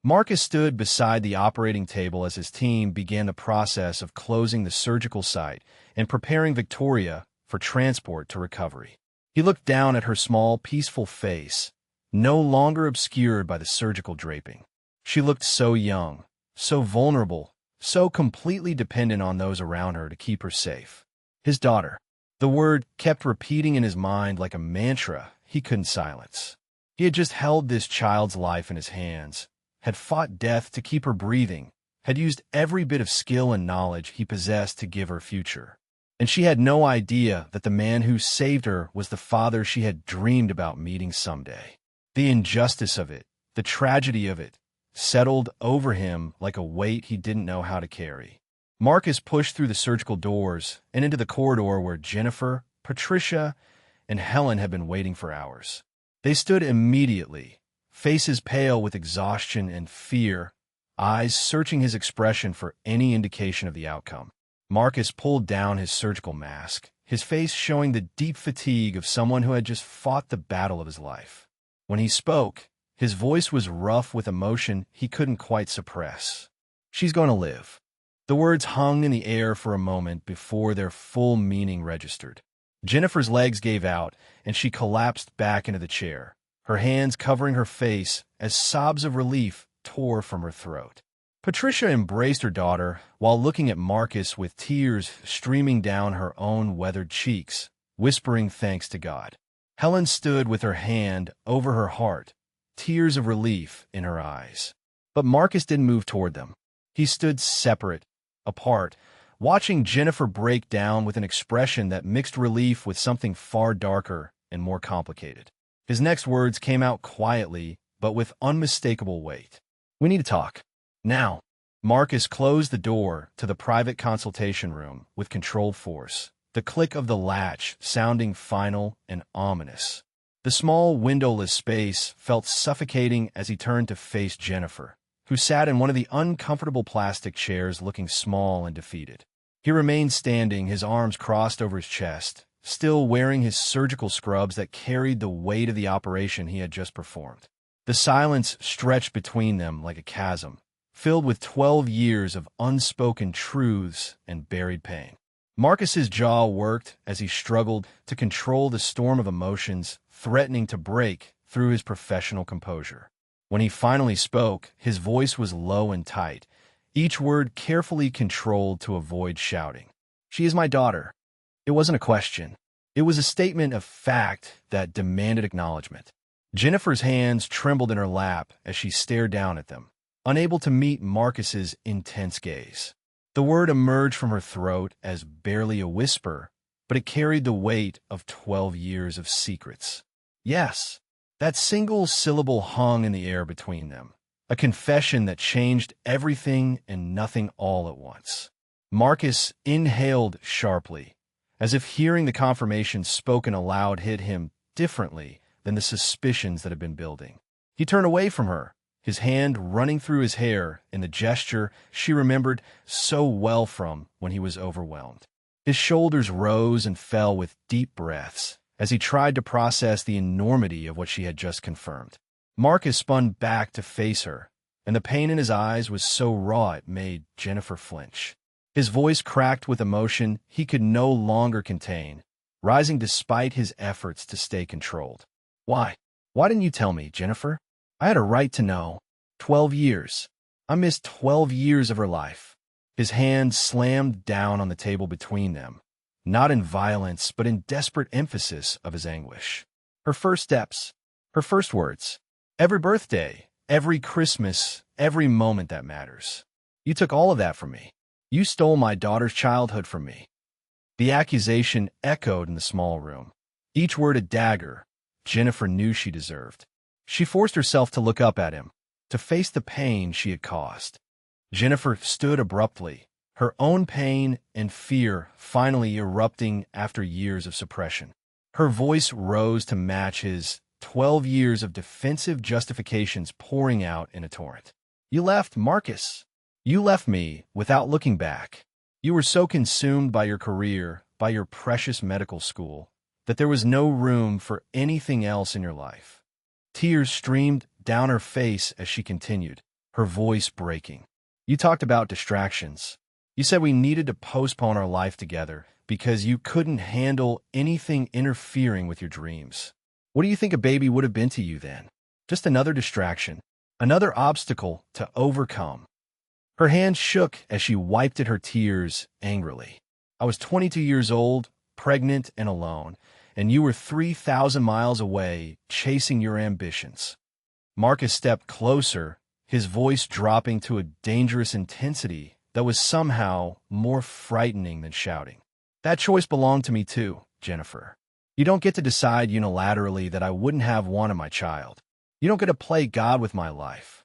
Marcus stood beside the operating table as his team began the process of closing the surgical site and preparing Victoria for transport to recovery. He looked down at her small, peaceful face, no longer obscured by the surgical draping. She looked so young, so vulnerable, so completely dependent on those around her to keep her safe. His daughter. The word kept repeating in his mind like a mantra he couldn't silence. He had just held this child's life in his hands, had fought death to keep her breathing, had used every bit of skill and knowledge he possessed to give her future. And she had no idea that the man who saved her was the father she had dreamed about meeting someday. The injustice of it, the tragedy of it, settled over him like a weight he didn't know how to carry. Marcus pushed through the surgical doors and into the corridor where Jennifer, Patricia, and Helen had been waiting for hours. They stood immediately, faces pale with exhaustion and fear, eyes searching his expression for any indication of the outcome. Marcus pulled down his surgical mask, his face showing the deep fatigue of someone who had just fought the battle of his life. When he spoke, his voice was rough with emotion he couldn't quite suppress. "She's going to live." The words hung in the air for a moment before their full meaning registered. Jennifer's legs gave out, and she collapsed back into the chair, her hands covering her face as sobs of relief tore from her throat. Patricia embraced her daughter while looking at Marcus with tears streaming down her own weathered cheeks, whispering thanks to God. Helen stood with her hand over her heart, tears of relief in her eyes. But Marcus didn't move toward them. He stood separate, apart, watching Jennifer break down with an expression that mixed relief with something far darker and more complicated. His next words came out quietly, but with unmistakable weight. "We need to talk. Now." Marcus closed the door to the private consultation room with controlled force, the click of the latch sounding final and ominous. The small, windowless space felt suffocating as he turned to face Jennifer, who sat in one of the uncomfortable plastic chairs looking small and defeated. He remained standing, his arms crossed over his chest, still wearing his surgical scrubs that carried the weight of the operation he had just performed. The silence stretched between them like a chasm, filled with 12 years of unspoken truths and buried pain. Marcus's jaw worked as he struggled to control the storm of emotions threatening to break through his professional composure. When he finally spoke, his voice was low and tight, each word carefully controlled to avoid shouting. "She is my daughter." It wasn't a question. It was a statement of fact that demanded acknowledgement. Jennifer's hands trembled in her lap as she stared down at them, unable to meet Marcus's intense gaze. The word emerged from her throat as barely a whisper, but it carried the weight of 12 years of secrets. "Yes." That single syllable hung in the air between them, a confession that changed everything and nothing all at once. Marcus inhaled sharply, as if hearing the confirmation spoken aloud hit him differently than the suspicions that had been building. He turned away from her, his hand running through his hair in the gesture she remembered so well from when he was overwhelmed. His shoulders rose and fell with deep breaths as he tried to process the enormity of what she had just confirmed. Marcus spun back to face her, and the pain in his eyes was so raw it made Jennifer flinch. His voice cracked with emotion he could no longer contain, rising despite his efforts to stay controlled. "Why? Why didn't you tell me, Jennifer? I had a right to know. 12 years. I missed 12 years of her life." His hand slammed down on the table between them, not in violence, but in desperate emphasis of his anguish. Her first steps, her first words, every birthday, every Christmas, every moment that matters. You took all of that from me. You stole my daughter's childhood from me. The accusation echoed in the small room, each word a dagger Jennifer knew she deserved. She forced herself to look up at him, to face the pain she had caused. Jennifer stood abruptly, her own pain and fear finally erupting after years of suppression. Her voice rose to match his, 12 years of defensive justifications pouring out in a torrent. "You left, Marcus. You left me without looking back. You were so consumed by your career, by your precious medical school, that there was no room for anything else in your life." Tears streamed down her face as she continued, her voice breaking. "You talked about distractions. You said we needed to postpone our life together because you couldn't handle anything interfering with your dreams. What do you think a baby would have been to you then? Just another distraction, another obstacle to overcome." Her hand shook as she wiped at her tears angrily. "I was 22 years old, pregnant and alone, and you were 3,000 miles away chasing your ambitions." Marcus stepped closer, his voice dropping to a dangerous intensity that was somehow more frightening than shouting. "That choice belonged to me too, Jennifer. You don't get to decide unilaterally that I wouldn't have wanted my child. You don't get to play God with my life."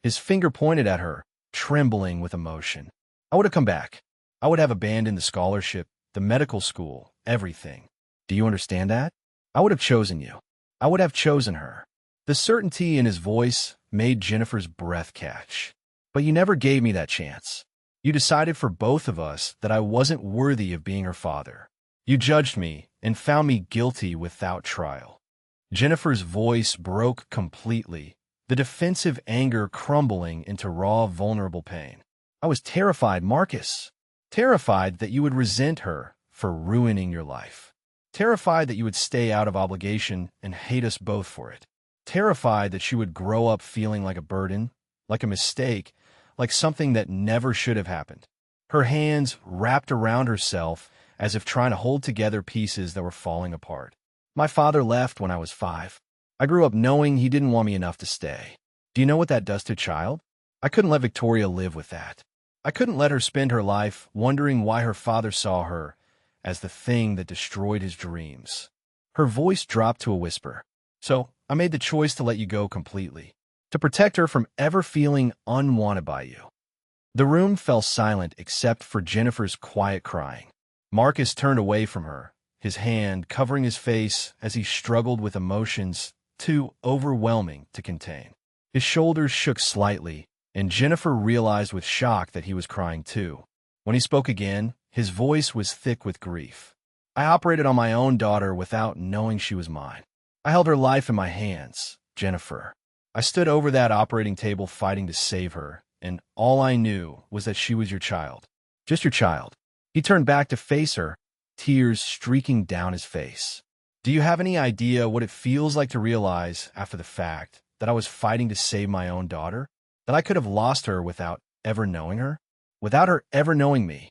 His finger pointed at her, trembling with emotion. I would have come back. I would have abandoned the scholarship, the medical school, everything. Do you understand that? I would have chosen you. I would have chosen her. The certainty in his voice made Jennifer's breath catch. But you never gave me that chance. You decided for both of us that I wasn't worthy of being her father. You judged me and found me guilty without trial. Jennifer's voice broke completely, the defensive anger crumbling into raw, vulnerable pain. I was terrified, Marcus. Terrified that you would resent her for ruining your life. Terrified that you would stay out of obligation and hate us both for it. Terrified that she would grow up feeling like a burden, like a mistake, like something that never should have happened. Her hands wrapped around herself as if trying to hold together pieces that were falling apart. My father left when I was 5. I grew up knowing he didn't want me enough to stay. Do you know what that does to a child? I couldn't let Victoria live with that. I couldn't let her spend her life wondering why her father saw her as the thing that destroyed his dreams. Her voice dropped to a whisper. So I made the choice to let you go completely, to protect her from ever feeling unwanted by you. The room fell silent except for Jennifer's quiet crying. Marcus turned away from her, his hand covering his face as he struggled with emotions too overwhelming to contain. His shoulders shook slightly, and Jennifer realized with shock that he was crying too. When he spoke again, his voice was thick with grief. I operated on my own daughter without knowing she was mine. I held her life in my hands, Jennifer. I stood over that operating table fighting to save her, and all I knew was that she was your child. Just your child. He turned back to face her, tears streaking down his face. Do you have any idea what it feels like to realize, after the fact, that I was fighting to save my own daughter? That I could have lost her without ever knowing her? Without her ever knowing me?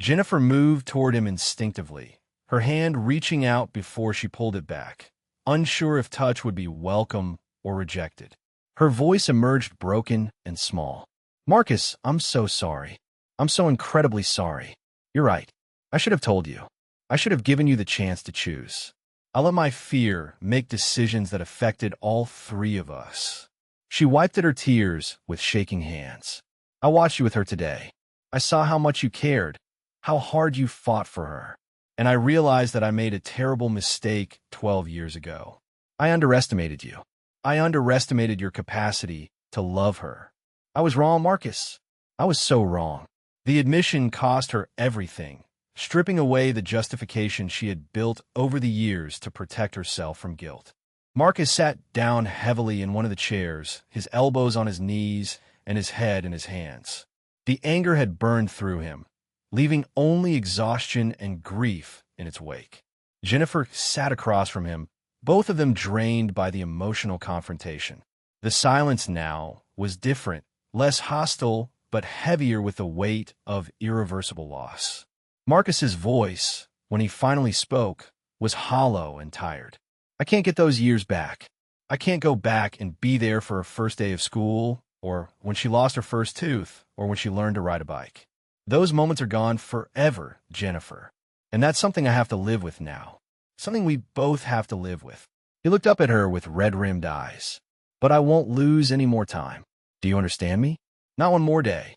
Jennifer moved toward him instinctively, her hand reaching out before she pulled it back, unsure if touch would be welcome or rejected. Her voice emerged broken and small. Marcus, I'm so sorry. I'm so incredibly sorry. You're right. I should have told you. I should have given you the chance to choose. I let my fear make decisions that affected all 3 of us. She wiped at her tears with shaking hands. I watched you with her today. I saw how much you cared, how hard you fought for her. And I realized that I made a terrible mistake 12 years ago. I underestimated you. I underestimated your capacity to love her. I was wrong, Marcus. I was so wrong. The admission cost her everything, stripping away the justification she had built over the years to protect herself from guilt. Marcus sat down heavily in one of the chairs, his elbows on his knees and his head in his hands. The anger had burned through him, leaving only exhaustion and grief in its wake. Jennifer sat across from him, both of them drained by the emotional confrontation. The silence now was different, less hostile, but heavier with the weight of irreversible loss. Marcus's voice, when he finally spoke, was hollow and tired. I can't get those years back. I can't go back and be there for her first day of school, or when she lost her first tooth, or when she learned to ride a bike. Those moments are gone forever, Jennifer. And that's something I have to live with now. Something we both have to live with. He looked up at her with red-rimmed eyes. But I won't lose any more time. Do you understand me? Not one more day.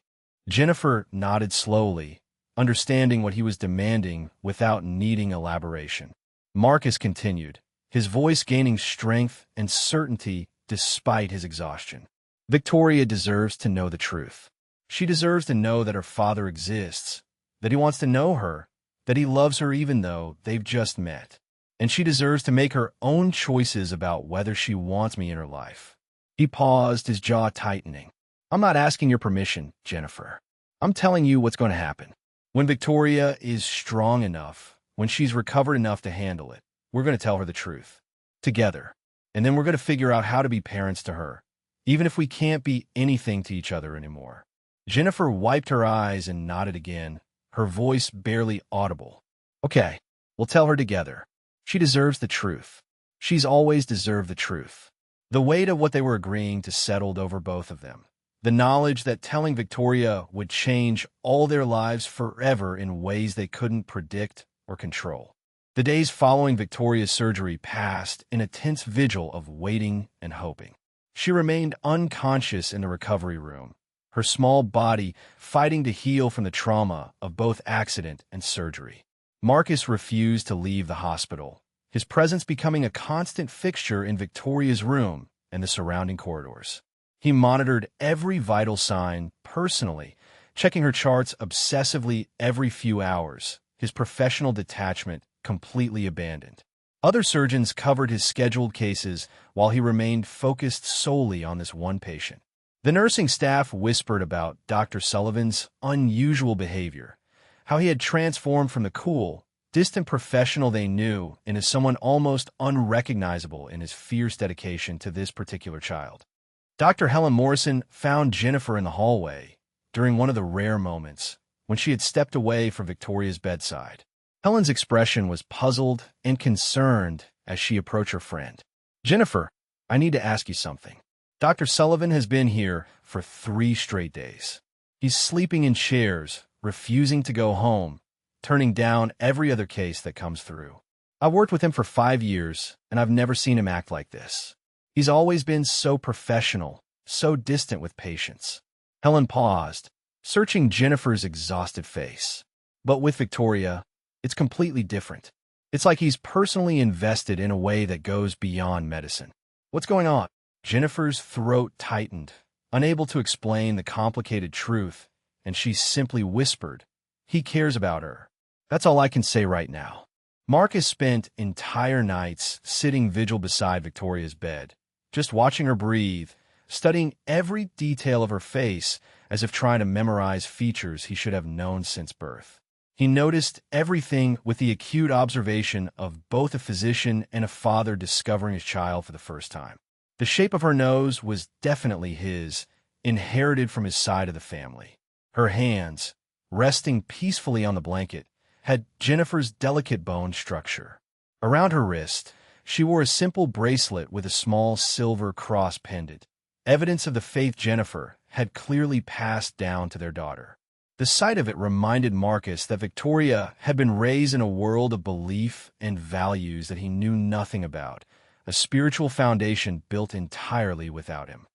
Jennifer nodded slowly, understanding what he was demanding without needing elaboration. Marcus continued, his voice gaining strength and certainty despite his exhaustion. Victoria deserves to know the truth. She deserves to know that her father exists, that he wants to know her, that he loves her even though they've just met. And she deserves to make her own choices about whether she wants me in her life. He paused, his jaw tightening. I'm not asking your permission, Jennifer. I'm telling you what's going to happen. When Victoria is strong enough, when she's recovered enough to handle it, we're going to tell her the truth. Together. And then we're going to figure out how to be parents to her, even if we can't be anything to each other anymore. Jennifer wiped her eyes and nodded again, her voice barely audible. Okay, we'll tell her together. She deserves the truth. She's always deserved the truth. The weight of what they were agreeing to settled over both of them. The knowledge that telling Victoria would change all their lives forever in ways they couldn't predict or control. The days following Victoria's surgery passed in a tense vigil of waiting and hoping. She remained unconscious in the recovery room, her small body fighting to heal from the trauma of both accident and surgery. Marcus refused to leave the hospital, his presence becoming a constant fixture in Victoria's room and the surrounding corridors. He monitored every vital sign personally, checking her charts obsessively every few hours, his professional detachment completely abandoned. Other surgeons covered his scheduled cases while he remained focused solely on this one patient. The nursing staff whispered about Dr. Sullivan's unusual behavior, how he had transformed from the cool, distant professional they knew into someone almost unrecognizable in his fierce dedication to this particular child. Dr. Helen Morrison found Jennifer in the hallway during one of the rare moments when she had stepped away from Victoria's bedside. Helen's expression was puzzled and concerned as she approached her friend. "Jennifer, I need to ask you something. Dr. Sullivan has been here for 3 straight days. He's sleeping in chairs, refusing to go home, turning down every other case that comes through. I've worked with him for 5 years, and I've never seen him act like this. He's always been so professional, so distant with patients." Helen paused, searching Jennifer's exhausted face. But with Victoria, it's completely different. It's like he's personally invested in a way that goes beyond medicine. "What's going on?" Jennifer's throat tightened, unable to explain the complicated truth, and she simply whispered, "He cares about her. That's all I can say right now." Marcus spent entire nights sitting vigil beside Victoria's bed, just watching her breathe, studying every detail of her face as if trying to memorize features he should have known since birth. He noticed everything with the acute observation of both a physician and a father discovering his child for the first time. The shape of her nose was definitely his, inherited from his side of the family. Her hands, resting peacefully on the blanket, had Jennifer's delicate bone structure. Around her wrist, she wore a simple bracelet with a small silver cross pendant, evidence of the faith Jennifer had clearly passed down to their daughter. The sight of it reminded Marcus that Victoria had been raised in a world of belief and values that he knew nothing about, a spiritual foundation built entirely without him.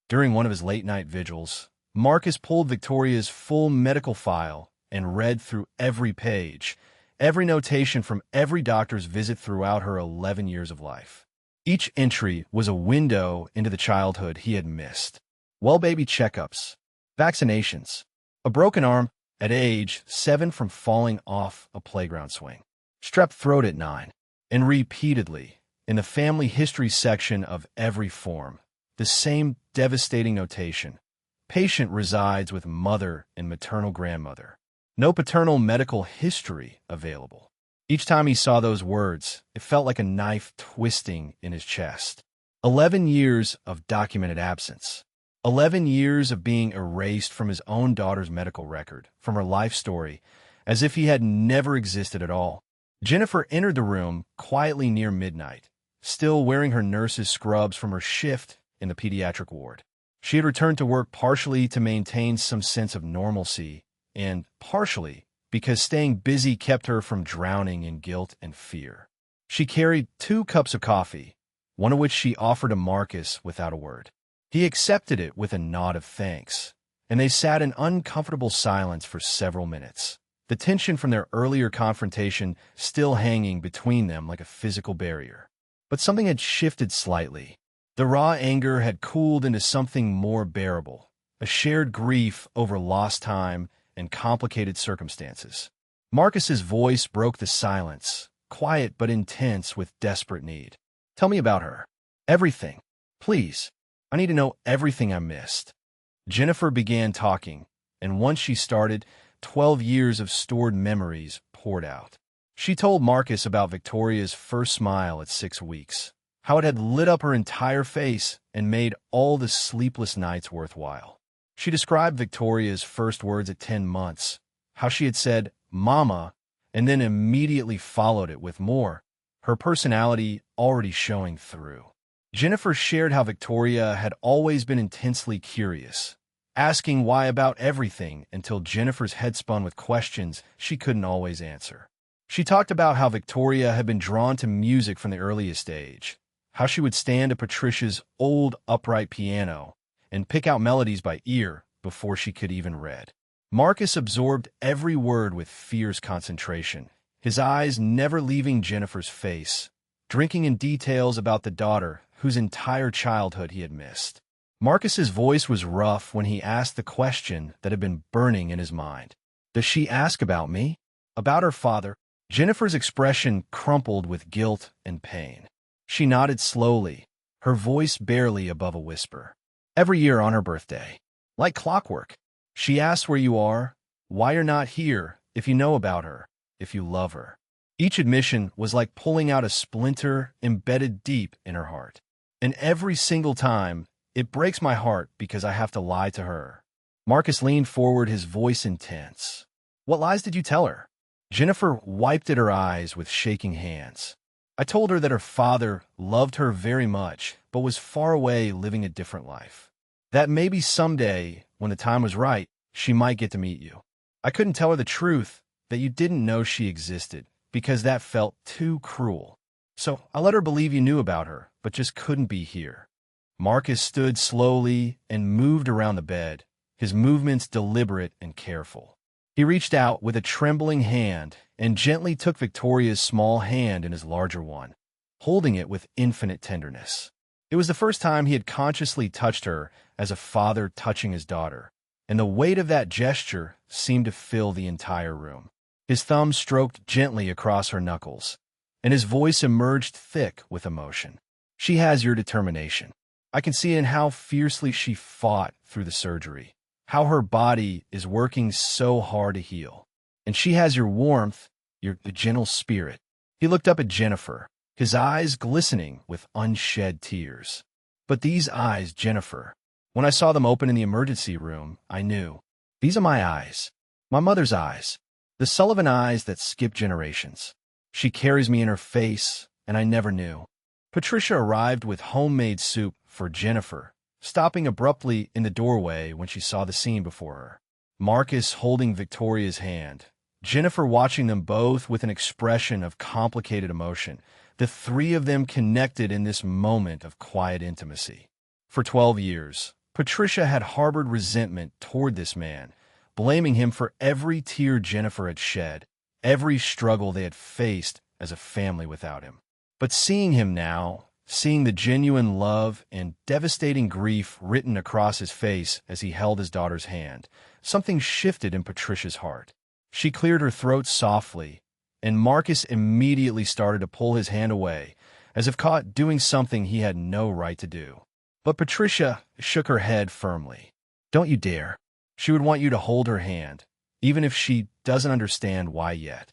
During one of his late-night vigils, Marcus pulled Victoria's full medical file and read through every page, every notation from every doctor's visit throughout her 11 years of life. Each entry was a window into the childhood he had missed. Well-baby checkups, vaccinations, a broken arm at age 7 from falling off a playground swing, strep throat at 9, and repeatedly, in the family history section of every form, the same devastating notation: patient resides with mother and maternal grandmother. No paternal medical history available. Each time he saw those words, it felt like a knife twisting in his chest. 11 years of documented absence. 11 years of being erased from his own daughter's medical record, from her life story, as if he had never existed at all. Jennifer entered the room quietly near midnight, still wearing her nurse's scrubs from her shift in the pediatric ward. She had returned to work partially to maintain some sense of normalcy, and partially because staying busy kept her from drowning in guilt and fear. She carried 2 cups of coffee, one of which she offered to Marcus without a word. He accepted it with a nod of thanks, and they sat in uncomfortable silence for several minutes, the tension from their earlier confrontation still hanging between them like a physical barrier. But something had shifted slightly. The raw anger had cooled into something more bearable, a shared grief over lost time and complicated circumstances. Marcus's voice broke the silence, quiet but intense with desperate need. "Tell me about her. Everything. Please. I need to know everything I missed." Jennifer began talking, and once she started, 12 years of stored memories poured out. She told Marcus about Victoria's first smile at 6 weeks, how it had lit up her entire face and made all the sleepless nights worthwhile. She described Victoria's first words at 10 months, how she had said, "Mama," and then immediately followed it with more, her personality already showing through. Jennifer shared how Victoria had always been intensely curious, asking why about everything until Jennifer's head spun with questions she couldn't always answer. She talked about how Victoria had been drawn to music from the earliest age, how she would stand at Patricia's old upright piano and pick out melodies by ear before she could even read. Marcus absorbed every word with fierce concentration, his eyes never leaving Jennifer's face, drinking in details about the daughter whose entire childhood he had missed. Marcus's voice was rough when he asked the question that had been burning in his mind. Does she ask about me? About her father? Jennifer's expression crumpled with guilt and pain. She nodded slowly, her voice barely above a whisper. Every year on her birthday, like clockwork, she asks where you are, why you're not here, if you know about her, if you love her. Each admission was like pulling out a splinter embedded deep in her heart. And every single time, it breaks my heart because I have to lie to her. Marcus leaned forward, his voice intense. What lies did you tell her? Jennifer wiped at her eyes with shaking hands. I told her that her father loved her very much, but was far away living a different life. That maybe someday, when the time was right, she might get to meet you. I couldn't tell her the truth, that you didn't know she existed, because that felt too cruel. So I let her believe you knew about her, but just couldn't be here. Marcus stood slowly and moved around the bed, his movements deliberate and careful. He reached out with a trembling hand and gently took Victoria's small hand in his larger one, holding it with infinite tenderness. It was the first time he had consciously touched her as a father touching his daughter, and the weight of that gesture seemed to fill the entire room. His thumb stroked gently across her knuckles, and his voice emerged thick with emotion. She has your determination. I can see it in how fiercely she fought through the surgery, how her body is working so hard to heal. And she has your warmth, your gentle spirit. He looked up at Jennifer, his eyes glistening with unshed tears. But these eyes, Jennifer, when I saw them open in the emergency room, I knew. These are my eyes, my mother's eyes, the Sullivan eyes that skip generations. She carries me in her face, and I never knew. Patricia arrived with homemade soup for Jennifer, stopping abruptly in the doorway when she saw the scene before her. Marcus holding Victoria's hand, Jennifer watching them both with an expression of complicated emotion, the three of them connected in this moment of quiet intimacy. For 12 years, Patricia had harbored resentment toward this man, blaming him for every tear Jennifer had shed, every struggle they had faced as a family without him. But seeing him now, seeing the genuine love and devastating grief written across his face as he held his daughter's hand, something shifted in Patricia's heart. She cleared her throat softly, and Marcus immediately started to pull his hand away, as if caught doing something he had no right to do. But Patricia shook her head firmly. Don't you dare. She would want you to hold her hand, even if she doesn't understand why yet.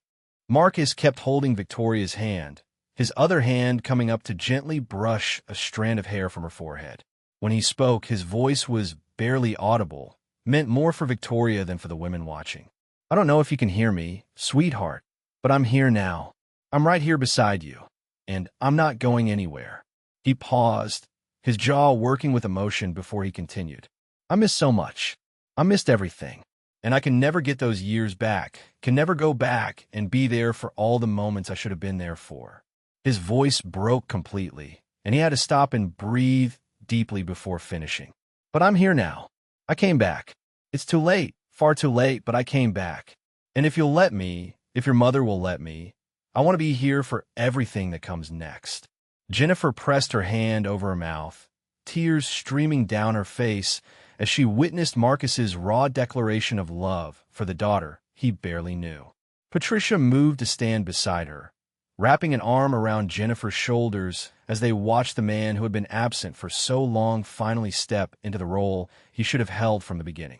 Marcus kept holding Victoria's hand, his other hand coming up to gently brush a strand of hair from her forehead. When he spoke, his voice was barely audible, meant more for Victoria than for the women watching. I don't know if you can hear me, sweetheart, but I'm here now. I'm right here beside you, and I'm not going anywhere. He paused, his jaw working with emotion before he continued. I miss so much. I missed everything, and I can never get those years back, can never go back and be there for all the moments I should have been there for. His voice broke completely, and he had to stop and breathe deeply before finishing. But I'm here now. I came back. It's too late, far too late, but I came back. And if you'll let me, if your mother will let me, I want to be here for everything that comes next. Jennifer pressed her hand over her mouth, tears streaming down her face as she witnessed Marcus's raw declaration of love for the daughter he barely knew. Patricia moved to stand beside her, wrapping an arm around Jennifer's shoulders as they watched the man who had been absent for so long finally step into the role he should have held from the beginning.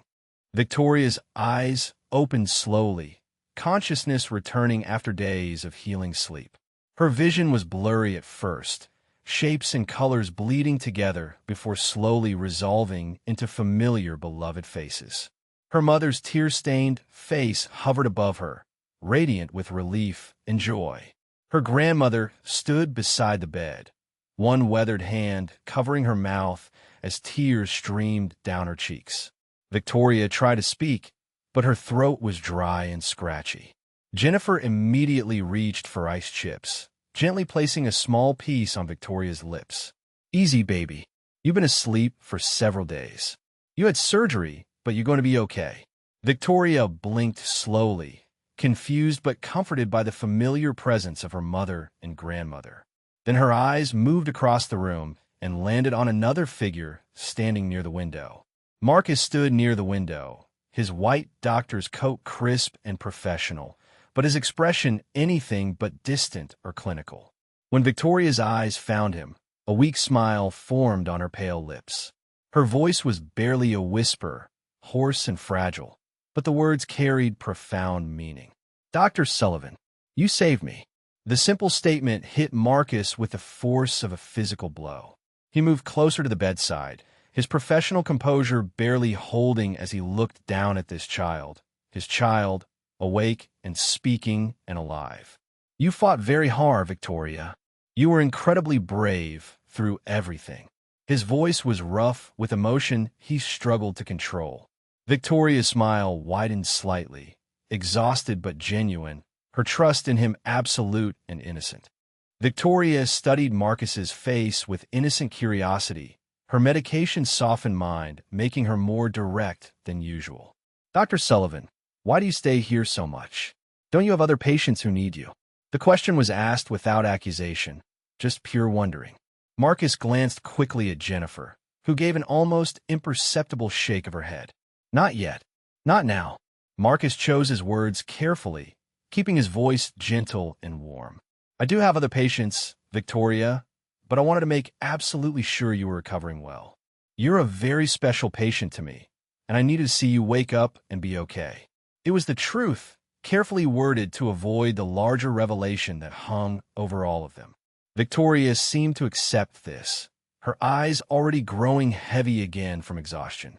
Victoria's eyes opened slowly, consciousness returning after days of healing sleep. Her vision was blurry at first, shapes and colors bleeding together before slowly resolving into familiar, beloved faces. Her mother's tear-stained face hovered above her, radiant with relief and joy. Her grandmother stood beside the bed, one weathered hand covering her mouth as tears streamed down her cheeks. Victoria tried to speak, but her throat was dry and scratchy. Jennifer immediately reached for ice chips, gently placing a small piece on Victoria's lips. "Easy, baby. You've been asleep for several days. You had surgery, but you're going to be okay." Victoria blinked slowly, confused but comforted by the familiar presence of her mother and grandmother. Then her eyes moved across the room and landed on another figure standing near the window. Marcus stood near the window, his white doctor's coat crisp and professional, but his expression anything but distant or clinical. When Victoria's eyes found him, a weak smile formed on her pale lips. Her voice was barely a whisper, hoarse and fragile, but the words carried profound meaning. "Dr. Sullivan, you saved me." The simple statement hit Marcus with the force of a physical blow. He moved closer to the bedside, his professional composure barely holding as he looked down at his child, awake and speaking and alive. "You fought very hard, Victoria. You were incredibly brave through everything." His voice was rough with emotion he struggled to control. Victoria's smile widened slightly, exhausted but genuine, her trust in him absolute and innocent. Victoria studied Marcus's face with innocent curiosity, her medication softened mind, making her more direct than usual. "Dr. Sullivan, why do you stay here so much? Don't you have other patients who need you?" The question was asked without accusation, just pure wondering. Marcus glanced quickly at Jennifer, who gave an almost imperceptible shake of her head. "Not yet. Not now." Marcus chose his words carefully, keeping his voice gentle and warm. "I do have other patients, Victoria, but I wanted to make absolutely sure you were recovering well. You're a very special patient to me, and I needed to see you wake up and be okay." It was the truth, carefully worded to avoid the larger revelation that hung over all of them. Victoria seemed to accept this, her eyes already growing heavy again from exhaustion.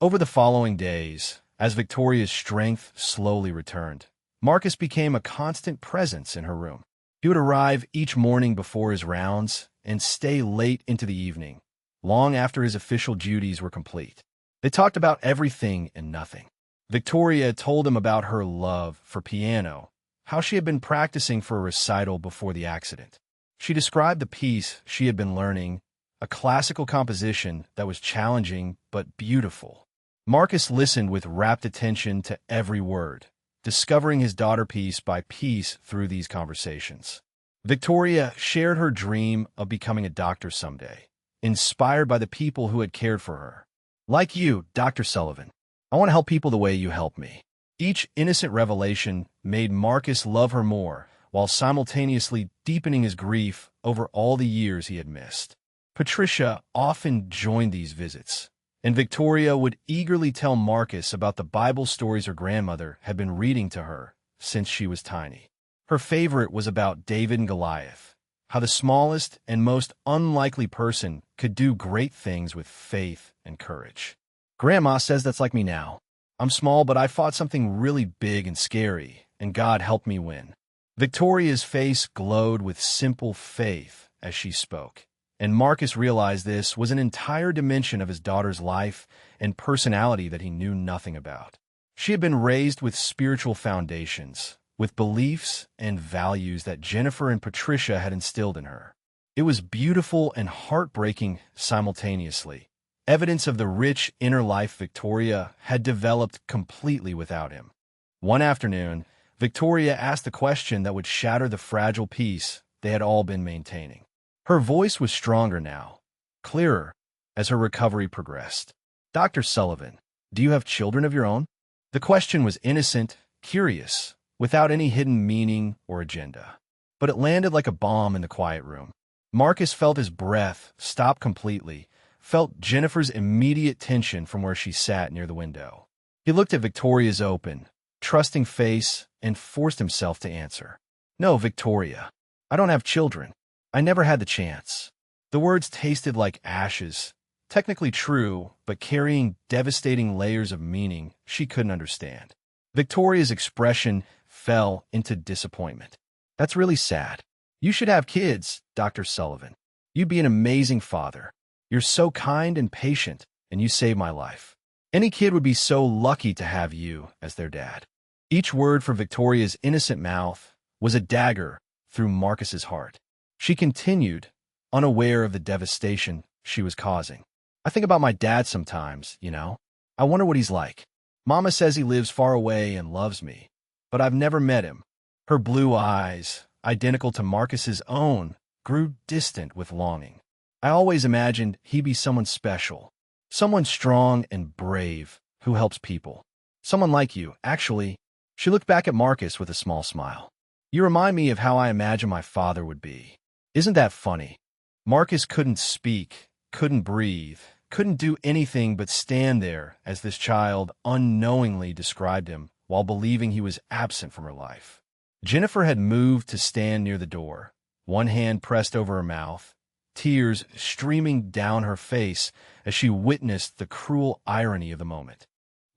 Over the following days, as Victoria's strength slowly returned, Marcus became a constant presence in her room. He would arrive each morning before his rounds and stay late into the evening, long after his official duties were complete. They talked about everything and nothing. Victoria told him about her love for piano, how she had been practicing for a recital before the accident. She described the piece she had been learning, a classical composition that was challenging but beautiful. Marcus listened with rapt attention to every word, discovering his daughter piece by piece through these conversations. Victoria shared her dream of becoming a doctor someday, inspired by the people who had cared for her. "Like you, Dr. Sullivan, I want to help people the way you help me." Each innocent revelation made Marcus love her more, while simultaneously deepening his grief over all the years he had missed. Patricia often joined these visits, and Victoria would eagerly tell Marcus about the Bible stories her grandmother had been reading to her since she was tiny. Her favorite was about David and Goliath, how the smallest and most unlikely person could do great things with faith and courage. "Grandma says that's like me now. I'm small, but I fought something really big and scary, and God helped me win." Victoria's face glowed with simple faith as she spoke, and Marcus realized this was an entire dimension of his daughter's life and personality that he knew nothing about. She had been raised with spiritual foundations, with beliefs and values that Jennifer and Patricia had instilled in her. It was beautiful and heartbreaking simultaneously, evidence of the rich inner life Victoria had developed completely without him. One afternoon, Victoria asked a question that would shatter the fragile peace they had all been maintaining. Her voice was stronger now, clearer, as her recovery progressed. "Dr. Sullivan, do you have children of your own?" The question was innocent, curious, without any hidden meaning or agenda. But it landed like a bomb in the quiet room. Marcus felt his breath stop completely, felt Jennifer's immediate tension from where she sat near the window. He looked at Victoria's open, trusting face and forced himself to answer. "No, Victoria, I don't have children. I never had the chance." The words tasted like ashes, technically true, but carrying devastating layers of meaning she couldn't understand. Victoria's expression fell into disappointment. "That's really sad. You should have kids, Dr. Sullivan. You'd be an amazing father. You're so kind and patient, and you saved my life. Any kid would be so lucky to have you as their dad." Each word from Victoria's innocent mouth was a dagger through Marcus's heart. She continued, unaware of the devastation she was causing. I think about my dad sometimes, you know. I wonder what he's like. Mama says he lives far away and loves me, but I've never met him. Her blue eyes, identical to Marcus's own, grew distant with longing. I always imagined he'd be someone special, someone strong and brave who helps people. Someone like you, actually. She looked back at Marcus with a small smile. You remind me of how I imagine my father would be. Isn't that funny? Marcus couldn't speak, couldn't breathe, couldn't do anything but stand there as this child unknowingly described him while believing he was absent from her life. Jennifer had moved to stand near the door, one hand pressed over her mouth, tears streaming down her face as she witnessed the cruel irony of the moment.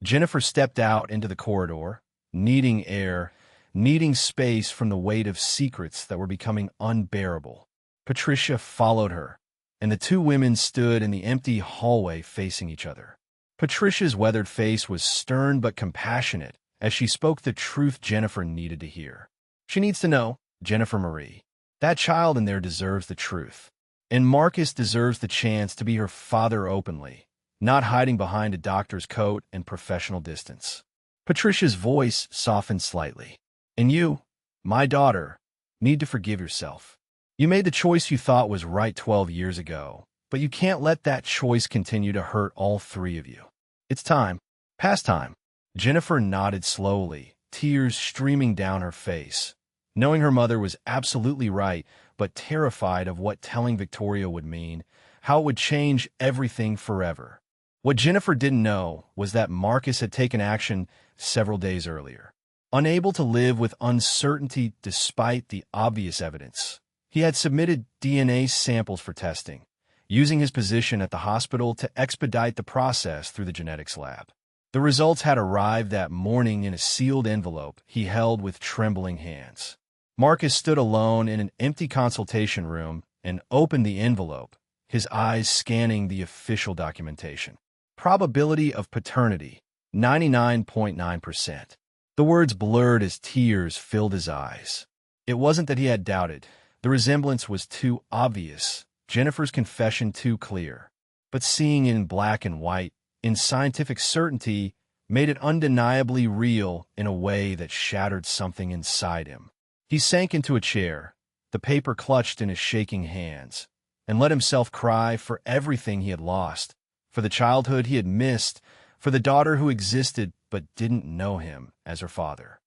Jennifer stepped out into the corridor, needing air, needing space from the weight of secrets that were becoming unbearable. Patricia followed her, and the two women stood in the empty hallway facing each other. Patricia's weathered face was stern but compassionate as she spoke the truth Jennifer needed to hear. She needs to know, Jennifer Marie. That child in there deserves the truth. And Marcus deserves the chance to be her father openly, not hiding behind a doctor's coat and professional distance. Patricia's voice softened slightly. And you, my daughter, need to forgive yourself. You made the choice you thought was right 12 years ago, but you can't let that choice continue to hurt all three of you. It's time. Past time. Jennifer nodded slowly, tears streaming down her face, knowing her mother was absolutely right, but terrified of what telling Victoria would mean, how it would change everything forever. What Jennifer didn't know was that Marcus had taken action several days earlier. Unable to live with uncertainty despite the obvious evidence, he had submitted DNA samples for testing, using his position at the hospital to expedite the process through the genetics lab. The results had arrived that morning in a sealed envelope he held with trembling hands. Marcus stood alone in an empty consultation room and opened the envelope, his eyes scanning the official documentation. Probability of paternity, 99.9%. The words blurred as tears filled his eyes. It wasn't that he had doubted. The resemblance was too obvious, Jennifer's confession too clear. But seeing it in black and white, in scientific certainty, made it undeniably real in a way that shattered something inside him. He sank into a chair, the paper clutched in his shaking hands, and let himself cry for everything he had lost, for the childhood he had missed, for the daughter who existed but didn't know him as her father.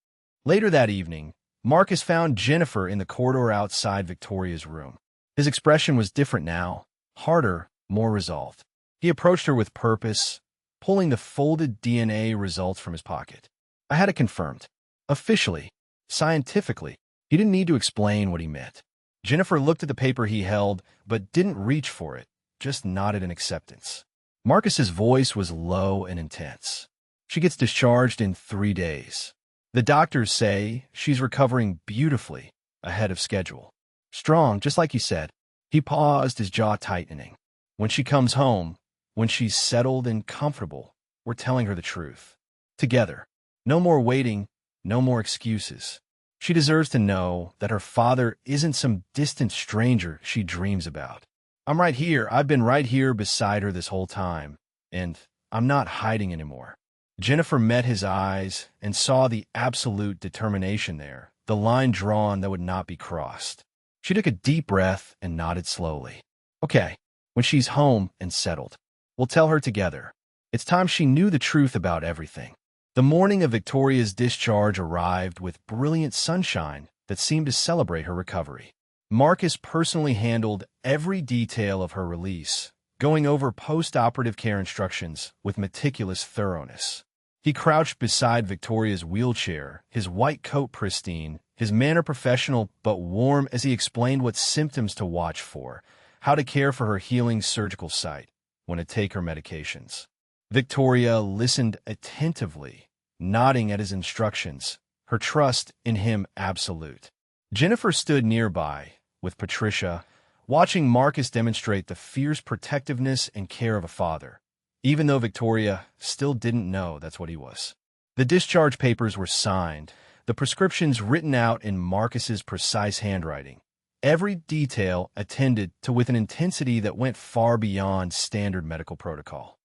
Later that evening, Marcus found Jennifer in the corridor outside Victoria's room. His expression was different now, harder, more resolved. He approached her with purpose, pulling the folded DNA results from his pocket. I had it confirmed. Officially, scientifically. He didn't need to explain what he meant. Jennifer looked at the paper he held, but didn't reach for it, just nodded in acceptance. Marcus's voice was low and intense. She gets discharged in 3 days. The doctors say she's recovering beautifully, ahead of schedule. Strong, just like you said. He paused, his jaw tightening. When she comes home, when she's settled and comfortable, we're telling her the truth. Together. No more waiting, no more excuses. She deserves to know that her father isn't some distant stranger she dreams about. I'm right here. I've been right here beside her this whole time, and I'm not hiding anymore. Jennifer met his eyes and saw the absolute determination there, the line drawn that would not be crossed. She took a deep breath and nodded slowly. Okay, when she's home and settled, we'll tell her together. It's time she knew the truth about everything. The morning of Victoria's discharge arrived with brilliant sunshine that seemed to celebrate her recovery. Marcus personally handled every detail of her release, going over post-operative care instructions with meticulous thoroughness. He crouched beside Victoria's wheelchair, his white coat pristine, his manner professional but warm as he explained what symptoms to watch for, how to care for her healing surgical site, when to take her medications. Victoria listened attentively, nodding at his instructions, her trust in him absolute. Jennifer stood nearby, with Patricia, watching Marcus demonstrate the fierce protectiveness and care of a father, even though Victoria still didn't know that's what he was. The discharge papers were signed, the prescriptions written out in Marcus's precise handwriting, every detail attended to with an intensity that went far beyond standard medical protocol.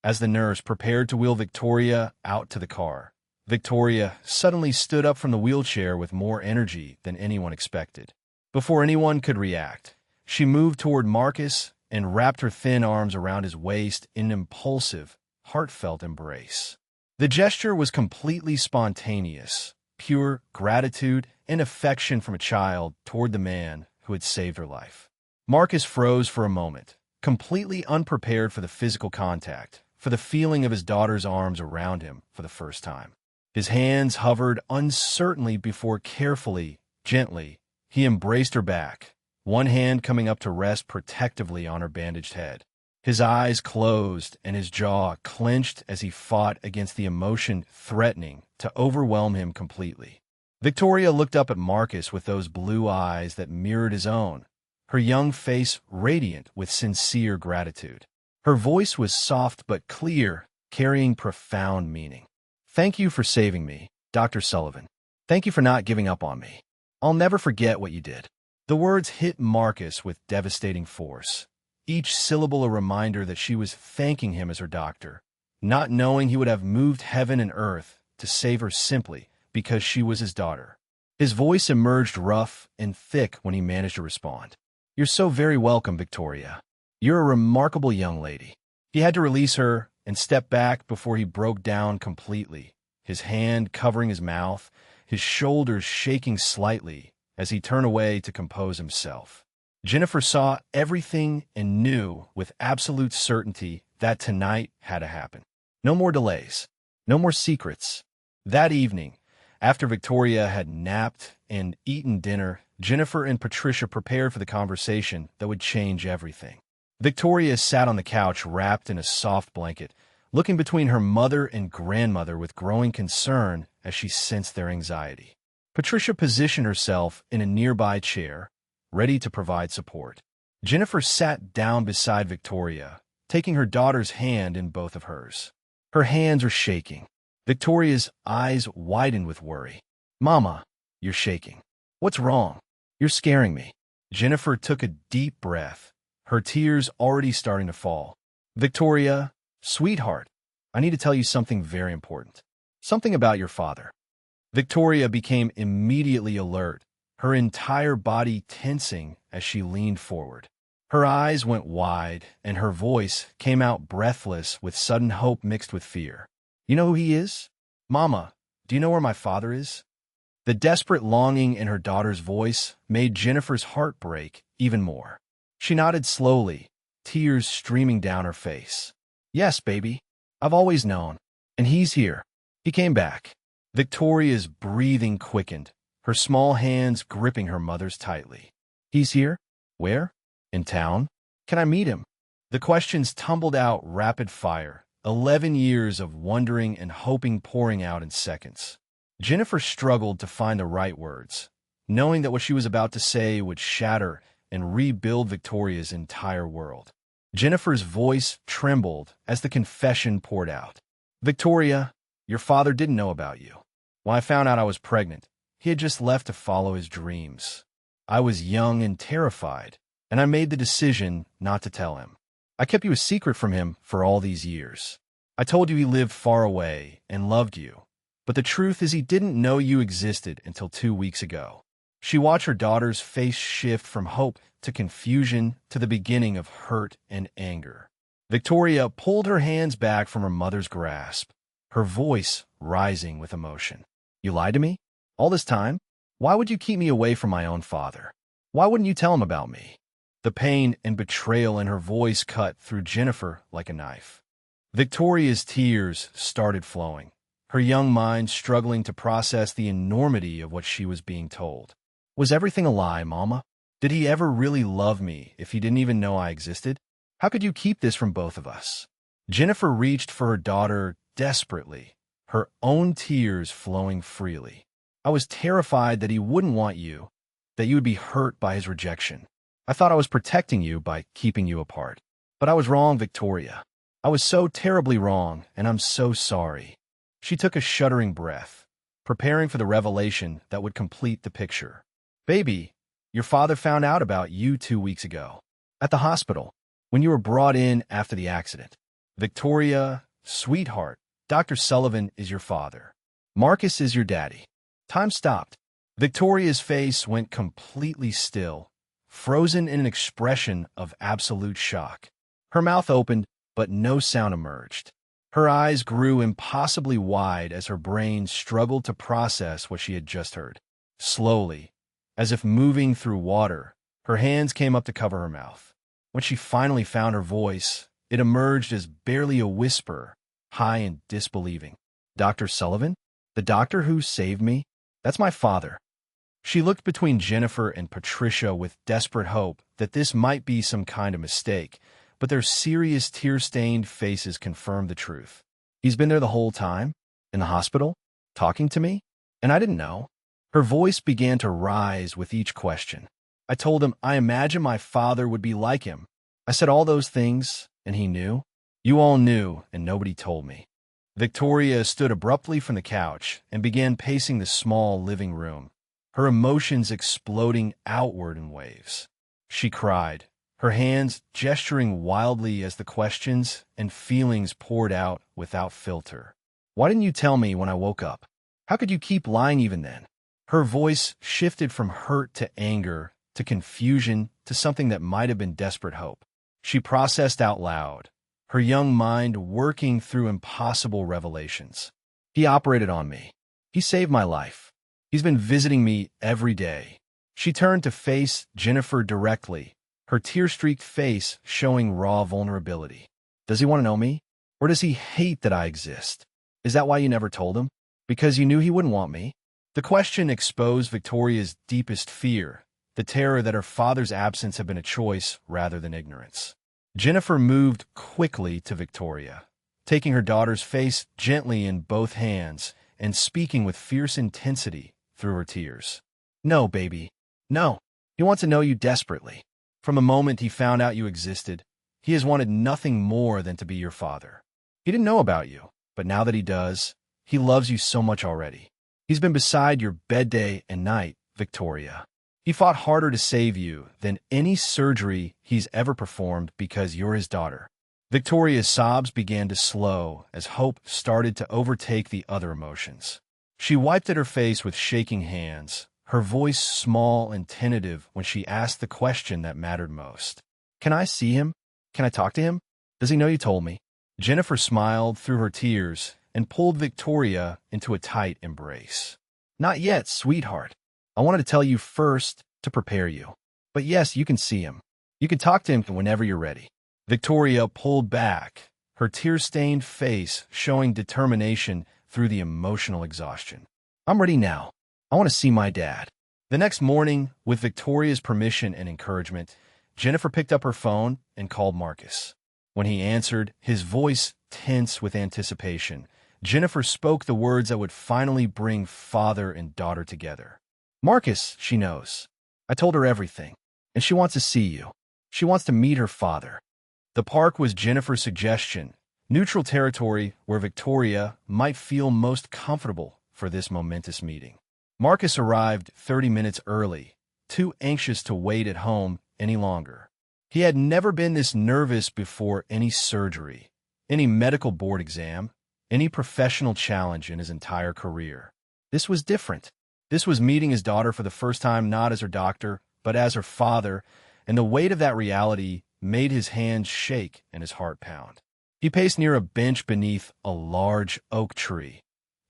As the nurse prepared to wheel Victoria out to the car, Victoria suddenly stood up from the wheelchair with more energy than anyone expected. Before anyone could react, she moved toward Marcus and wrapped her thin arms around his waist in an impulsive, heartfelt embrace. The gesture was completely spontaneous, pure gratitude and affection from a child toward the man who had saved her life. Marcus froze for a moment, completely unprepared for the physical contact, for the feeling of his daughter's arms around him for the first time. His hands hovered uncertainly before carefully, gently, he embraced her back, one hand coming up to rest protectively on her bandaged head. His eyes closed and his jaw clenched as he fought against the emotion threatening to overwhelm him completely. Victoria looked up at Marcus with those blue eyes that mirrored his own, her young face radiant with sincere gratitude. Her voice was soft but clear, carrying profound meaning. "Thank you for saving me, Dr. Sullivan. Thank you for not giving up on me. I'll never forget what you did." The words hit Marcus with devastating force, each syllable a reminder that she was thanking him as her doctor, not knowing he would have moved heaven and earth to save her simply because she was his daughter. His voice emerged rough and thick when he managed to respond. "You're so very welcome, Victoria. You're a remarkable young lady." He had to release her and step back before he broke down completely, his hand covering his mouth, his shoulders shaking slightly as he turned away to compose himself. Jennifer saw everything and knew with absolute certainty that tonight had to happen. No more delays. No more secrets. That evening, after Victoria had napped and eaten dinner, Jennifer and Patricia prepared for the conversation that would change everything. Victoria sat on the couch wrapped in a soft blanket, looking between her mother and grandmother with growing concern as she sensed their anxiety. Patricia positioned herself in a nearby chair, ready to provide support. Jennifer sat down beside Victoria, taking her daughter's hand in both of hers. Her hands were shaking. Victoria's eyes widened with worry. "Mama, you're shaking. What's wrong? You're scaring me." Jennifer took a deep breath, her tears already starting to fall. "Victoria, sweetheart, I need to tell you something very important. Something about your father." Victoria became immediately alert, her entire body tensing as she leaned forward. Her eyes went wide, and her voice came out breathless with sudden hope mixed with fear. "You know who he is? Mama, do you know where my father is?" The desperate longing in her daughter's voice made Jennifer's heart break even more. She nodded slowly, tears streaming down her face. "Yes, baby. I've always known. And he's here. He came back." Victoria's breathing quickened, her small hands gripping her mother's tightly. "He's here? Where? In town? Can I meet him?" The questions tumbled out rapid fire, 11 years of wondering and hoping pouring out in seconds. Jennifer struggled to find the right words, knowing that what she was about to say would shatter and rebuild Victoria's entire world. Jennifer's voice trembled as the confession poured out. "Victoria, your father didn't know about you. When I found out I was pregnant, he had just left to follow his dreams. I was young and terrified, and I made the decision not to tell him. I kept you a secret from him for all these years. I told you he lived far away and loved you, but the truth is he didn't know you existed until 2 weeks ago." She watched her daughter's face shift from hope to confusion to the beginning of hurt and anger. Victoria pulled her hands back from her mother's grasp, her voice rising with emotion. "You lied to me? All this time? Why would you keep me away from my own father? Why wouldn't you tell him about me?" The pain and betrayal in her voice cut through Jennifer like a knife. Victoria's tears started flowing, her young mind struggling to process the enormity of what she was being told. "Was everything a lie, Mama? Did he ever really love me if he didn't even know I existed? How could you keep this from both of us?" Jennifer reached for her daughter desperately, her own tears flowing freely. "I was terrified that he wouldn't want you, that you would be hurt by his rejection. I thought I was protecting you by keeping you apart. But I was wrong, Victoria. I was so terribly wrong, and I'm so sorry." She took a shuddering breath, preparing for the revelation that would complete the picture. Baby, your father found out about you 2 weeks ago. At the hospital, when you were brought in after the accident. Victoria, sweetheart, Dr. Sullivan is your father. Marcus is your daddy. Time stopped. Victoria's face went completely still, frozen in an expression of absolute shock. Her mouth opened, but no sound emerged. Her eyes grew impossibly wide as her brain struggled to process what she had just heard. Slowly, as if moving through water, her hands came up to cover her mouth. When she finally found her voice, it emerged as barely a whisper, high and disbelieving. Dr. Sullivan? The doctor who saved me? That's my father. She looked between Jennifer and Patricia with desperate hope that this might be some kind of mistake, but their serious tear-stained faces confirmed the truth. He's been there the whole time? In the hospital? Talking to me? And I didn't know. Her voice began to rise with each question. I told him I imagined my father would be like him. I said all those things, and he knew. You all knew, and nobody told me. Victoria stood abruptly from the couch and began pacing the small living room, her emotions exploding outward in waves. She cried, her hands gesturing wildly as the questions and feelings poured out without filter. Why didn't you tell me when I woke up? How could you keep lying even then? Her voice shifted from hurt to anger, to confusion, to something that might have been desperate hope. She processed out loud, her young mind working through impossible revelations. He operated on me. He saved my life. He's been visiting me every day. She turned to face Jennifer directly, her tear-streaked face showing raw vulnerability. Does he want to know me? Or does he hate that I exist? Is that why you never told him? Because you knew he wouldn't want me? The question exposed Victoria's deepest fear, the terror that her father's absence had been a choice rather than ignorance. Jennifer moved quickly to Victoria, taking her daughter's face gently in both hands and speaking with fierce intensity through her tears. No, baby. No. He wants to know you desperately. From the moment he found out you existed, he has wanted nothing more than to be your father. He didn't know about you, but now that he does, he loves you so much already. He's been beside your bed day and night, Victoria. He fought harder to save you than any surgery he's ever performed because you're his daughter. Victoria's sobs began to slow as hope started to overtake the other emotions. She wiped at her face with shaking hands, her voice small and tentative when she asked the question that mattered most. Can I see him? Can I talk to him? Does he know you told me? Jennifer smiled through her tears and pulled Victoria into a tight embrace. Not yet, sweetheart. I wanted to tell you first to prepare you. But yes, you can see him. You can talk to him whenever you're ready. Victoria pulled back, her tear-stained face showing determination through the emotional exhaustion. I'm ready now. I want to see my dad. The next morning, with Victoria's permission and encouragement, Jennifer picked up her phone and called Marcus. When he answered, his voice tense with anticipation, Jennifer spoke the words that would finally bring father and daughter together. Marcus, she knows. I told her everything, and she wants to see you. She wants to meet her father. The park was Jennifer's suggestion, neutral territory where Victoria might feel most comfortable for this momentous meeting. Marcus arrived 30 minutes early, too anxious to wait at home any longer. He had never been this nervous before any surgery, any medical board exam, any professional challenge in his entire career. This was different. This was meeting his daughter for the first time not as her doctor, but as her father, and the weight of that reality made his hands shake and his heart pound. He paced near a bench beneath a large oak tree,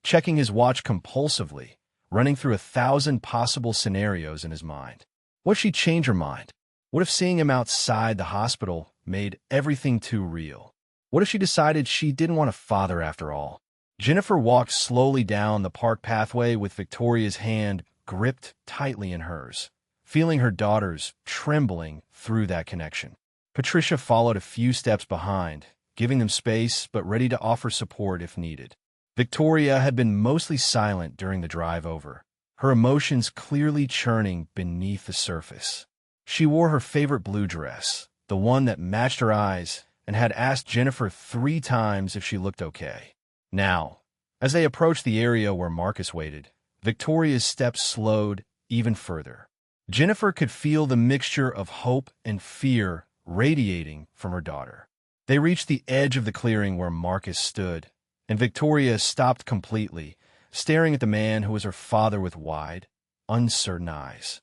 checking his watch compulsively, running through 1,000 possible scenarios in his mind. What if she'd change her mind? What if seeing him outside the hospital made everything too real? What if she decided she didn't want a father after all? Jennifer walked slowly down the park pathway with Victoria's hand gripped tightly in hers, feeling her daughter's trembling through that connection. Patricia followed a few steps behind, giving them space but ready to offer support if needed. Victoria had been mostly silent during the drive over, her emotions clearly churning beneath the surface. She wore her favorite blue dress, the one that matched her eyes, and had asked Jennifer 3 times if she looked okay. Now, As they approached the area where Marcus waited, Victoria's steps slowed even further. Jennifer could feel the mixture of hope and fear radiating from her daughter. They reached the edge of the clearing where Marcus stood, and Victoria stopped completely, staring at the man who was her father with wide, uncertain eyes.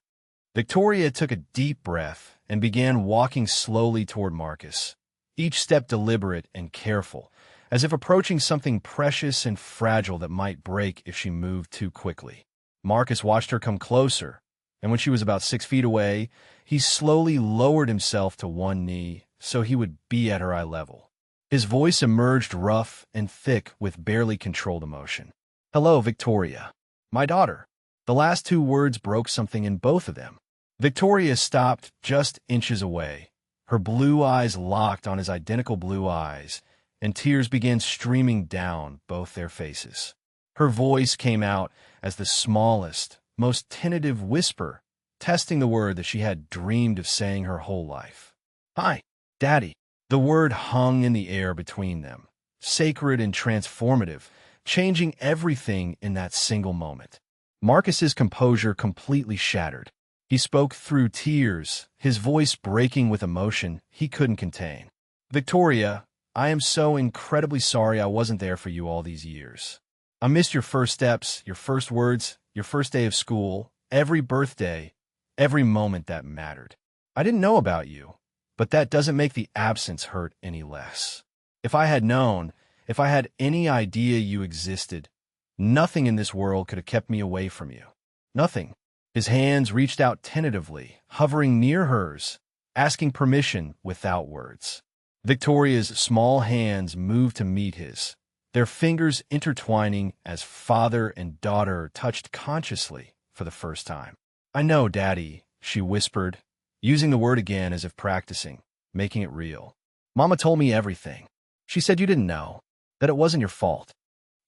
Victoria took a deep breath and began walking slowly toward Marcus, each step deliberate and careful, as if approaching something precious and fragile that might break if she moved too quickly. Marcus watched her come closer, and when she was about 6 feet away, he slowly lowered himself to one knee so he would be at her eye level. His voice emerged rough and thick with barely controlled emotion. "Hello, Victoria. My daughter." The last 2 words broke something in both of them. Victoria stopped just inches away, her blue eyes locked on his identical blue eyes, and tears began streaming down both their faces. Her voice came out as the smallest, most tentative whisper, testing the word that she had dreamed of saying her whole life. "Hi, Daddy." The word hung in the air between them, sacred and transformative, changing everything in that single moment. Marcus's composure completely shattered. He spoke through tears, his voice breaking with emotion he couldn't contain. "Victoria, I am so incredibly sorry I wasn't there for you all these years. I missed your first steps, your first words, your first day of school, every birthday, every moment that mattered. I didn't know about you, but that doesn't make the absence hurt any less. If I had known, if I had any idea you existed, nothing in this world could have kept me away from you. Nothing." His hands reached out tentatively, hovering near hers, asking permission without words. Victoria's small hands moved to meet his, their fingers intertwining as father and daughter touched consciously for the first time. "I know, Daddy," she whispered, using the word again as if practicing, making it real. "Mama told me everything. She said you didn't know, that it wasn't your fault."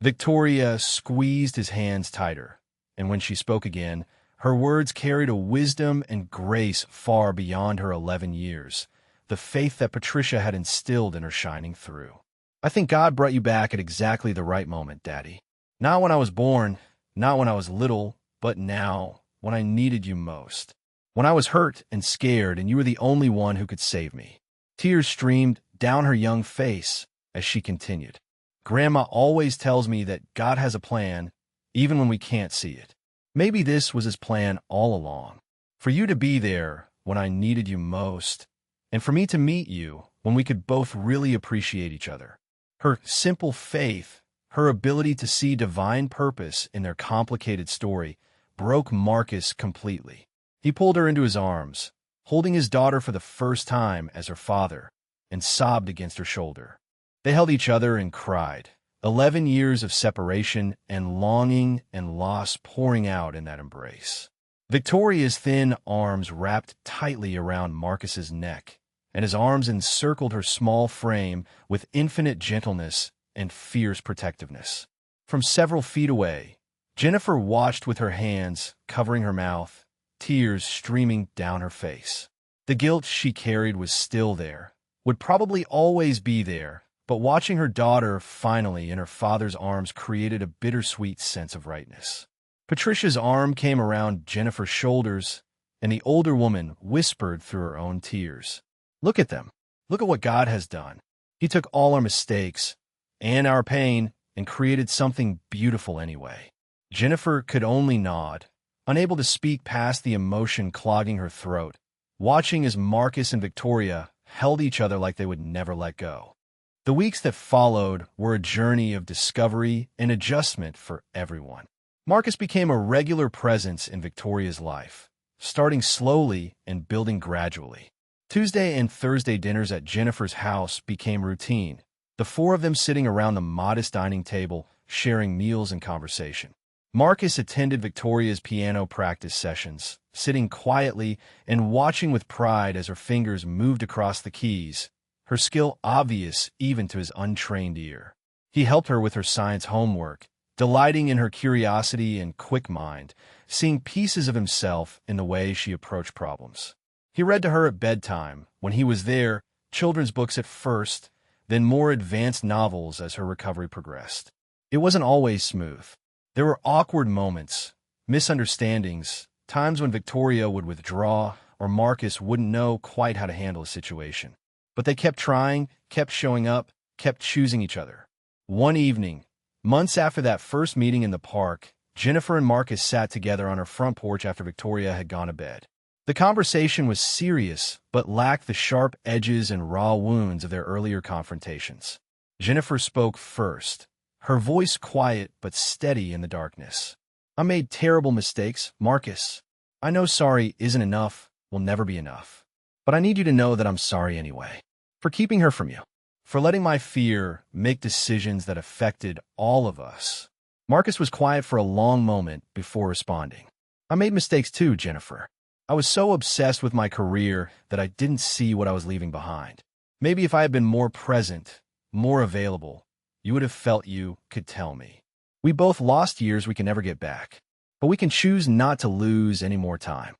Victoria squeezed his hands tighter, and when she spoke again, her words carried a wisdom and grace far beyond her 11 years, the faith that Patricia had instilled in her shining through. "I think God brought you back at exactly the right moment, Daddy. Not when I was born, not when I was little, but now, when I needed you most. When I was hurt and scared and you were the only one who could save me." Tears streamed down her young face as she continued. "Grandma always tells me that God has a plan, even when we can't see it. Maybe this was his plan all along, for you to be there when I needed you most, and for me to meet you when we could both really appreciate each other." Her simple faith, her ability to see divine purpose in their complicated story, broke Marcus completely. He pulled her into his arms, holding his daughter for the first time as her father, and sobbed against her shoulder. They held each other and cried, 11 years of separation and longing and loss pouring out in that embrace. Victoria's thin arms wrapped tightly around Marcus's neck, and his arms encircled her small frame with infinite gentleness and fierce protectiveness. From several feet away, Jennifer watched with her hands covering her mouth, tears streaming down her face. The guilt she carried was still there, would probably always be there, but watching her daughter finally in her father's arms created a bittersweet sense of rightness. Patricia's arm came around Jennifer's shoulders, and the older woman whispered through her own tears, "Look at them. Look at what God has done. He took all our mistakes and our pain and created something beautiful anyway." Jennifer could only nod, unable to speak past the emotion clogging her throat, watching as Marcus and Victoria held each other like they would never let go. The weeks that followed were a journey of discovery and adjustment for everyone. Marcus became a regular presence in Victoria's life, starting slowly and building gradually. Tuesday and Thursday dinners at Jennifer's house became routine, the 4 of them sitting around the modest dining table, sharing meals and conversation. Marcus attended Victoria's piano practice sessions, sitting quietly and watching with pride as her fingers moved across the keys, her skill obvious even to his untrained ear. He helped her with her science homework, delighting in her curiosity and quick mind, seeing pieces of himself in the way she approached problems. He read to her at bedtime, when he was there, children's books at first, then more advanced novels as her recovery progressed. It wasn't always smooth. There were awkward moments, misunderstandings, times when Victoria would withdraw or Marcus wouldn't know quite how to handle a situation. But they kept trying, kept showing up, kept choosing each other. One evening, months after that first meeting in the park, Jennifer and Marcus sat together on her front porch after Victoria had gone to bed. The conversation was serious, but lacked the sharp edges and raw wounds of their earlier confrontations. Jennifer spoke first, her voice quiet but steady in the darkness. I made terrible mistakes, Marcus. I know sorry isn't enough, will never be enough. But I need you to know that I'm sorry anyway. For keeping her from you. For letting my fear make decisions that affected all of us. Marcus was quiet for a long moment before responding. I made mistakes too, Jennifer. I was so obsessed with my career that I didn't see what I was leaving behind. Maybe if I had been more present, more available, you would have felt you could tell me. We both lost years we can never get back, but we can choose not to lose any more time.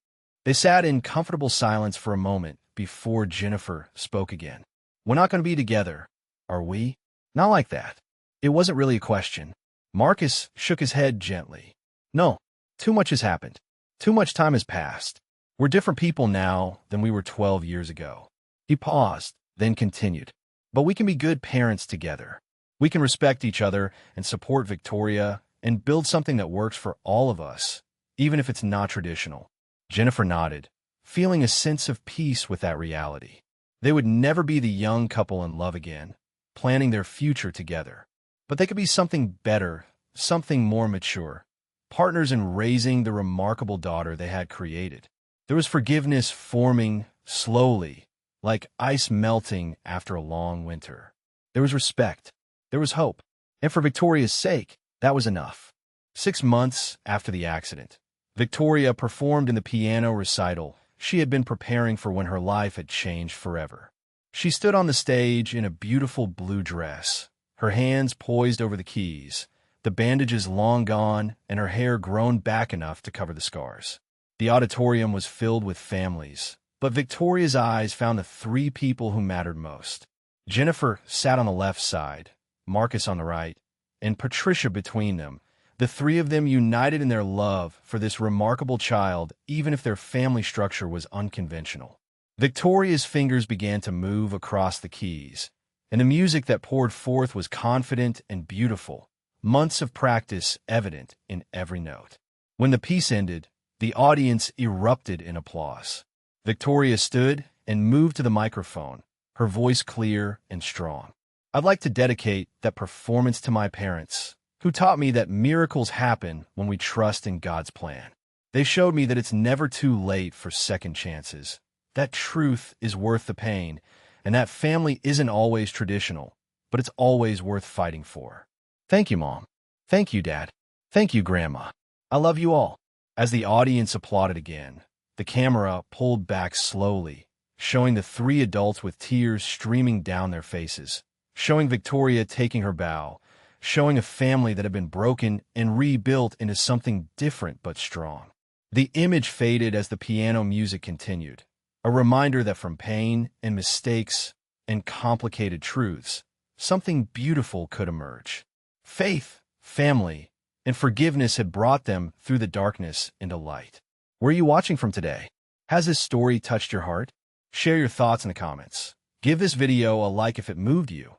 They sat in comfortable silence for a moment before Jennifer spoke again. We're not going to be together, are we? Not like that. It wasn't really a question. Marcus shook his head gently. No, too much has happened. Too much time has passed. We're different people now than we were 12 years ago. He paused, then continued. But we can be good parents together. We can respect each other and support Victoria and build something that works for all of us, even if it's not traditional. Jennifer nodded, feeling a sense of peace with that reality. They would never be the young couple in love again, planning their future together. But they could be something better, something more mature, partners in raising the remarkable daughter they had created. There was forgiveness forming slowly, like ice melting after a long winter. There was respect. There was hope. And for Victoria's sake, that was enough. 6 months after the accident, Victoria performed in the piano recital she had been preparing for when her life had changed forever. She stood on the stage in a beautiful blue dress, her hands poised over the keys, the bandages long gone and her hair grown back enough to cover the scars. The auditorium was filled with families, but Victoria's eyes found the 3 people who mattered most. Jennifer sat on the left side, Marcus on the right, and Patricia between them. The 3 of them united in their love for this remarkable child, even if their family structure was unconventional. Victoria's fingers began to move across the keys, and the music that poured forth was confident and beautiful, months of practice evident in every note. When the piece ended, the audience erupted in applause. Victoria stood and moved to the microphone, her voice clear and strong. I'd like to dedicate that performance to my parents, who taught me that miracles happen when we trust in God's plan. They showed me that it's never too late for second chances, that truth is worth the pain, and that family isn't always traditional, but it's always worth fighting for. Thank you, Mom. Thank you, Dad. Thank you, Grandma. I love you all. As the audience applauded again, the camera pulled back slowly, showing the 3 adults with tears streaming down their faces, showing Victoria taking her bow, showing a family that had been broken and rebuilt into something different but strong. The image faded as the piano music continued, a reminder that from pain and mistakes and complicated truths, something beautiful could emerge. Faith, family, and forgiveness had brought them through the darkness into light. Where are you watching from today? Has this story touched your heart? Share your thoughts in the comments. Give this video a like if it moved you,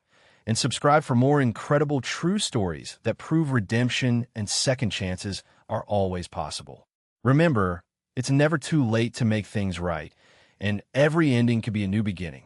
and subscribe for more incredible true stories that prove redemption and second chances are always possible. Remember, it's never too late to make things right, and every ending could be a new beginning.